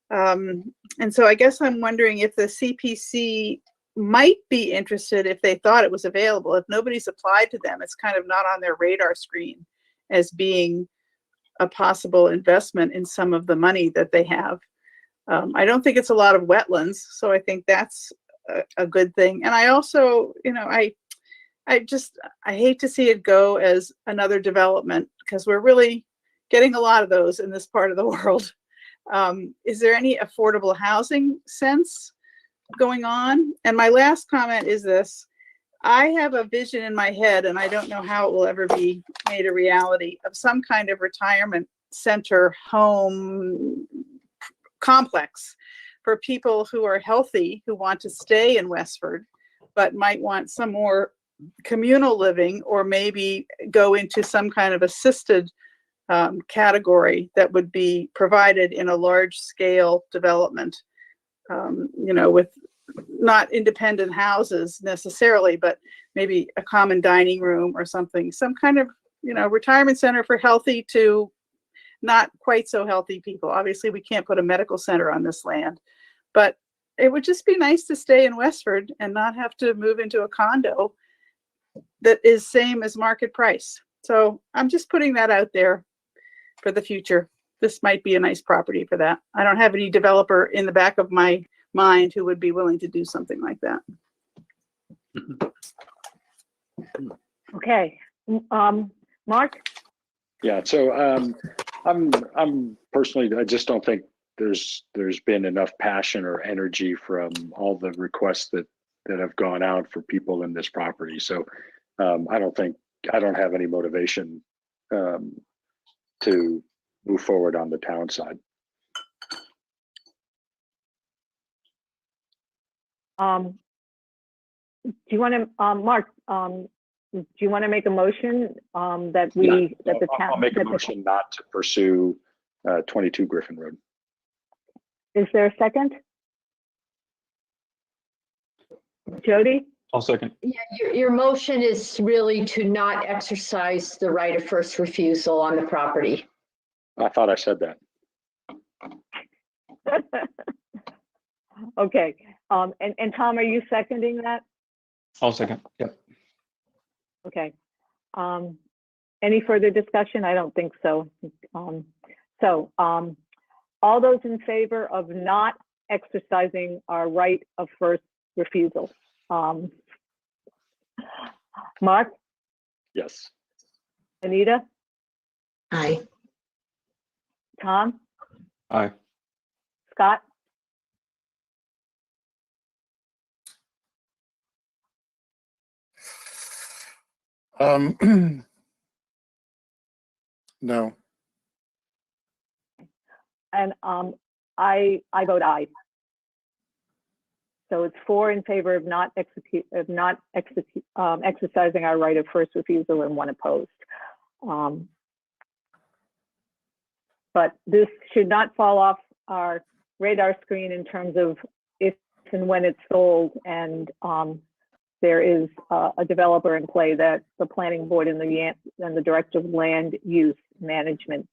And so I guess I'm wondering if the CPC might be interested if they thought it was available. If nobody's applied to them, it's kind of not on their radar screen as being a possible investment in some of the money that they have. I don't think it's a lot of wetlands, so I think that's a good thing. And I also, I hate to see it go as another development because we're really getting a lot of those in this part of the world. Is there any affordable housing sense going on? And my last comment is this. I have a vision in my head, and I don't know how it will ever be made a reality, of some kind of retirement center home complex for people who are healthy, who want to stay in Westford, but might want some more communal living or maybe go into some kind of assisted category that would be provided in a large scale development, with not independent houses necessarily, but maybe a common dining room or something, some kind of, retirement center for healthy to not quite so healthy people. Obviously, we can't put a medical center on this land, but it would just be nice to stay in Westford and not have to move into a condo that is same as market price. So I'm just putting that out there for the future. This might be a nice property for that. I don't have any developer in the back of my mind who would be willing to do something like that. Okay, Mark? Yeah, so I'm personally, I just don't think there's been enough passion or energy from all the requests that have gone out for people in this property. So I don't have any motivation to move forward on the town side. Do you want to, Mark, do you want to make a motion that we, that the town? I'll make a motion not to pursue 22 Griffin Road. Is there a second? Jody? I'll second. Yeah, your motion is really to not exercise the right of first refusal on the property. I thought I said that. Okay, and Tom, are you seconding that? I'll second. Yep. Okay. Any further discussion? I don't think so. All those in favor of not exercising our right of first refusal? Mark, Yes. Anita, Aye. Tom, Aye. Scott, No. and I vote aye. So it's 4 in favor of not exercising our right of first refusal and 1 opposed. But this should not fall off our radar screen in terms of if and when it's sold, and there is a developer in play that the planning board and the director of land use management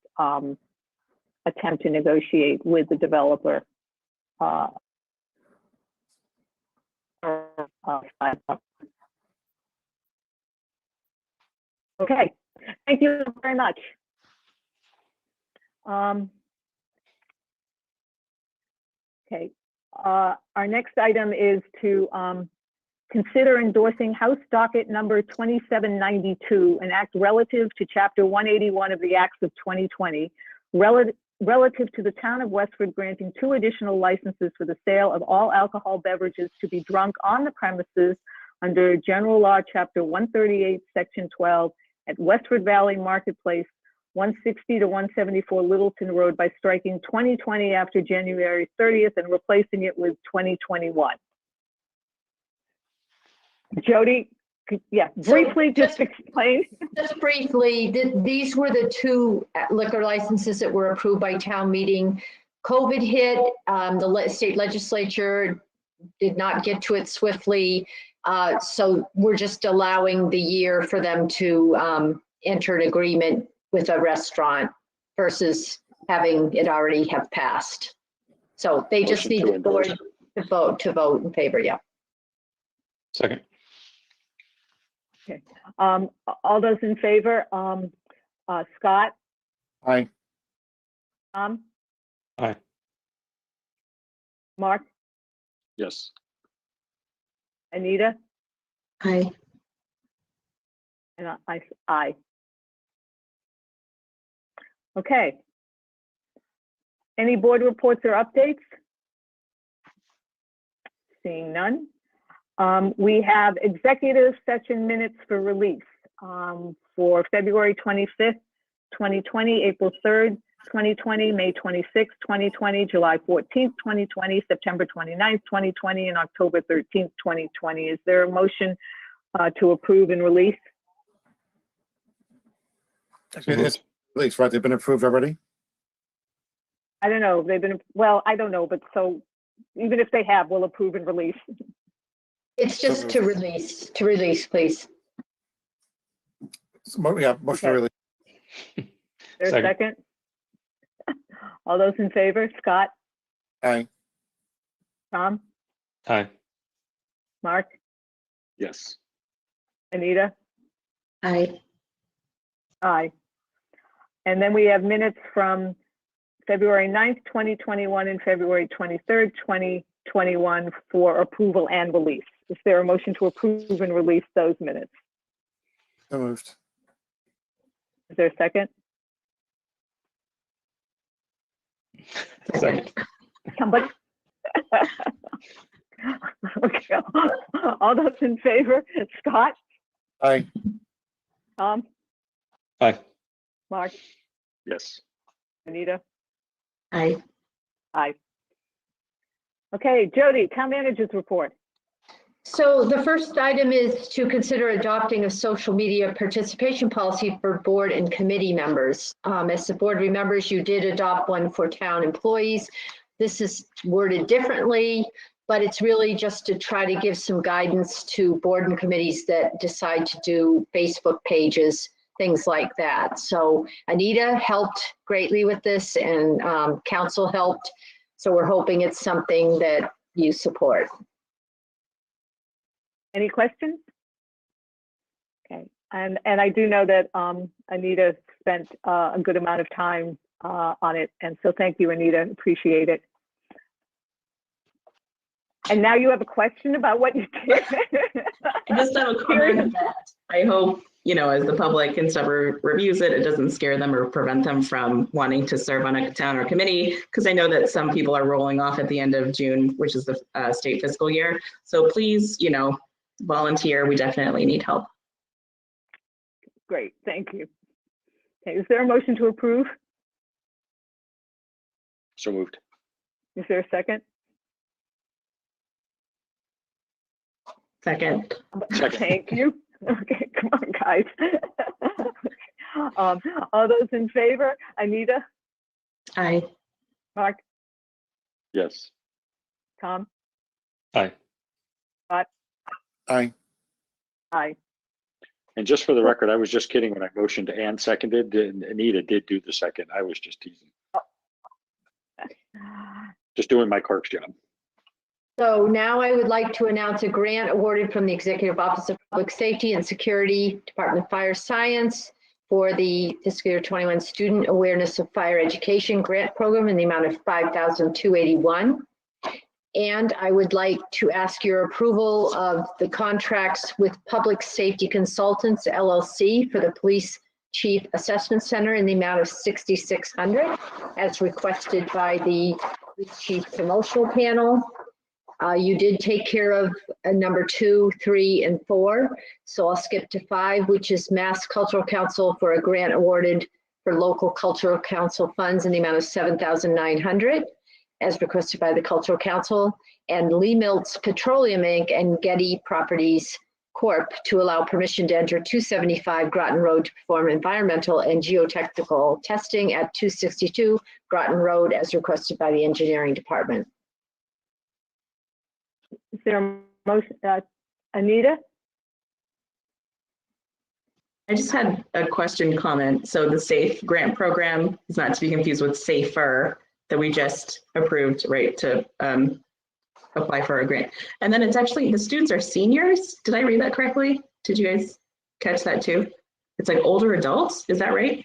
attempt to negotiate with the developer. Okay, thank you very much. Okay, our next item is to consider endorsing House Docket number 2792, an act relative to Chapter 181 of the Acts of 2020, relative to the town of Westford granting 2 additional licenses for the sale of all alcohol beverages to be drunk on the premises under General Law, Chapter 138, Section 12, at Westford Valley Marketplace, 160 to 174 Littleton Road, by striking 2020 after January 30th and replacing it with 2021. Jody, yeah, briefly just explain. Just briefly, these were the 2 liquor licenses that were approved by town meeting. COVID hit, the state legislature did not get to it swiftly. So we're just allowing the year for them to enter an agreement with a restaurant versus having it already have passed. So they just need the board to vote in favor, yeah. Second. Okay, all those in favor, Scott? Aye. Tom? Aye. Mark? Yes. Anita? Aye. And aye. Okay. Any board reports or updates? Seeing none. We have executive session minutes for release for February 25th, 2020, April 3rd, 2020, May 26th, 2020, July 14th, 2020, September 29th, 2020, and October 13th, 2020. Is there a motion to approve and release? It's released, right? They've been approved already? I don't know. They've been, well, I don't know, but so even if they have, we'll approve and release. It's just to release, please. Yeah, motion to release. There's a second. All those in favor, Scott? Aye. Tom? Aye. Mark? Yes. Anita? Aye. Aye. And then we have minutes from February 9th, 2021 and February 23rd, 2021 for approval and release. Is there a motion to approve and release those minutes? So moved. Is there a second? Second. Somebody? Okay. All those in favor? Scott? Aye. Tom? Aye. Mark? Yes. Anita? Aye. Aye. Okay, Jody, town manager's report. So the first item is to consider adopting a social media participation policy for board and committee members. As the board remembers, you did adopt one for town employees. This is worded differently, but it's really just to try to give some guidance to board and committees that decide to do Facebook pages, things like that. So Anita helped greatly with this, and council helped. So we're hoping it's something that you support. Any questions? Okay, And I do know that Anita spent a good amount of time on it. And so thank you, Anita. Appreciate it. And now you have a question about what you did. I just have a comment that I hope, as the public and stuff reviews it, it doesn't scare them or prevent them from wanting to serve on a town or committee, because I know that some people are rolling off at the end of June, which is the state fiscal year. So please, volunteer. We definitely need help. Great, thank you. Okay, is there a motion to approve? So moved. Is there a second? Second. Thank you. Okay, come on, guys. All those in favor? Anita? Aye. Mark? Yes. Tom? Aye. Scott? Aye. Aye. And just for the record, I was just kidding when I motioned and seconded, and Anita did do the second. I was just teasing. Just doing my clerk's job. So now I would like to announce a grant awarded from the Executive Office of Public Safety and Security, Department of Fire Science, for the fiscal year 21 Student Awareness of Fire Education Grant Program in the amount of $5,281. And I would like to ask your approval of the contracts with Public Safety Consultants, LLC, for the Police Chief Assessment Center in the amount of $6,600, as requested by the Police Chief Promotional Panel. You did take care of number 2, 3, and 4. So I'll skip to 5, which is Mass Cultural Council for a grant awarded for local cultural council funds in the amount of $7,900, as requested by the Cultural Council, and Lee Miltz Petroleum Inc. and Getty Properties Corp. to allow permission to enter 275 Groton Road to perform environmental and geotechnical testing at 262 Groton Road, as requested by the Engineering Department. Is there a motion? Anita? I just had a question comment. So the SAFE grant program is not to be confused with SAFER that we just approved, right, to apply for a grant. And then it's actually, the students are seniors. Did I read that correctly? Did you guys catch that too? It's like older adults, is that right?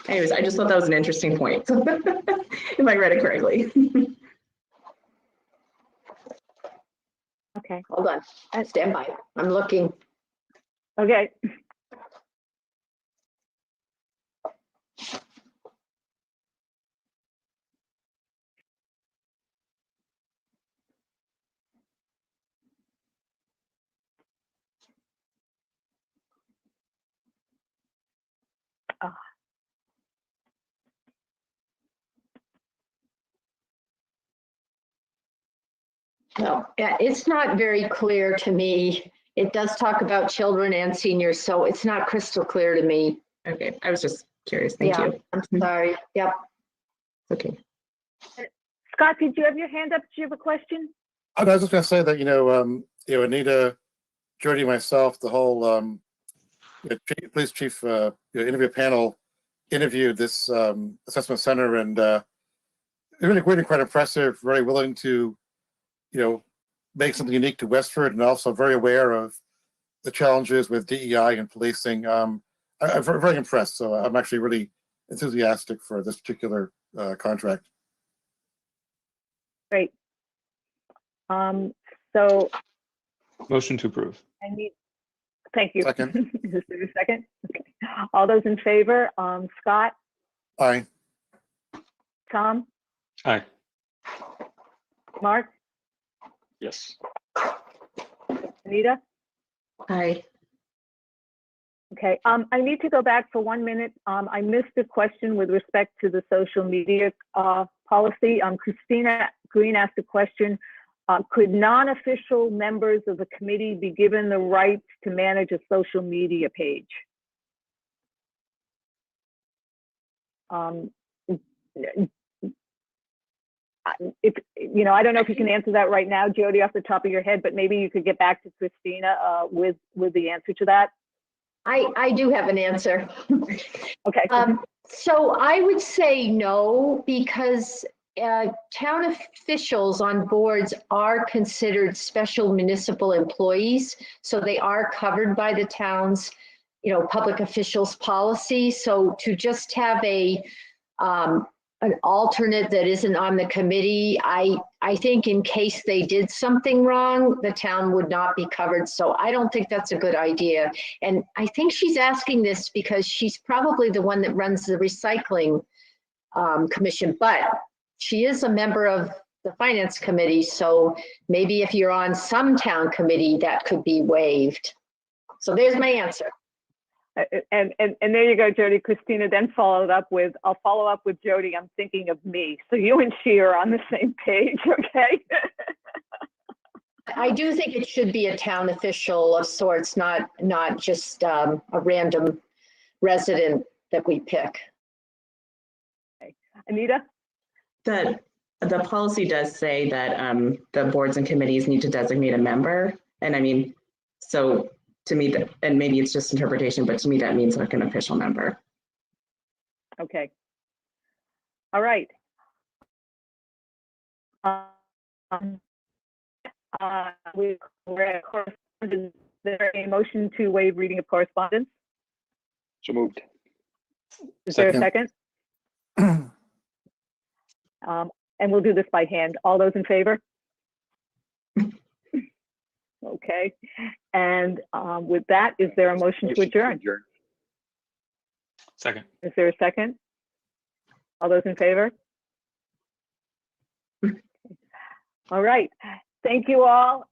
Anyways, I just thought that was an interesting point. If I read it correctly. Okay. Hold on, stand by. I'm looking. Okay. No, yeah, it's not very clear to me. It does talk about children and seniors, so it's not crystal clear to me. Okay, I was just curious. Thank you. I'm sorry. Yep. Okay. Scott, did you have your hand up? Did you have a question? I was just going to say that, Anita, Jody, myself, the whole police chief interview panel interviewed this assessment center, and really quite impressive, very willing to make something unique to Westford, and also very aware of the challenges with DEI and policing. I'm very impressed. So I'm actually really enthusiastic for this particular contract. Great. So Motion to approve. Thank you. Second. Is there a second? Okay. All those in favor? Scott? Aye. Tom? Aye. Mark? Yes. Anita? Aye. Okay, I need to go back for 1 minute. I missed a question with respect to the social media policy. Christina Green asked a question. Could non-official members of the committee be given the right to manage a social media page? I don't know if you can answer that right now, Jody, off the top of your head, but maybe you could get back to Christina with the answer to that. I do have an answer. Okay. So I would say no, because town officials on boards are considered special municipal employees, so they are covered by the town's, public officials policy. So to just have an alternate that isn't on the committee, I think in case they did something wrong, the town would not be covered. So I don't think that's a good idea. And I think she's asking this because she's probably the one that runs the recycling commission, but she is a member of the finance committee. So maybe if you're on some town committee, that could be waived. So there's my answer. And there you go, Jody. Christina then followed up with, I'll follow up with Jody. I'm thinking of me. So you and she are on the same page, okay? I do think it should be a town official of sorts, not just a random resident that we pick. Okay. Anita? The policy does say that the boards and committees need to designate a member. And I mean, so to me, and maybe it's just interpretation, but to me, that means like an official member. Okay. All right. We're at correspondence. Is there a motion to waive reading of correspondence? So moved. Is there a second? And we'll do this by hand. All those in favor? Okay. And with that, is there a motion to adjourn? Second. Is there a second? All those in favor? All right. Thank you all.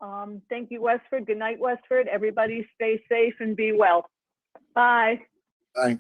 Thank you, Westford. Good night, Westford. Everybody stay safe and be well. Bye. Bye.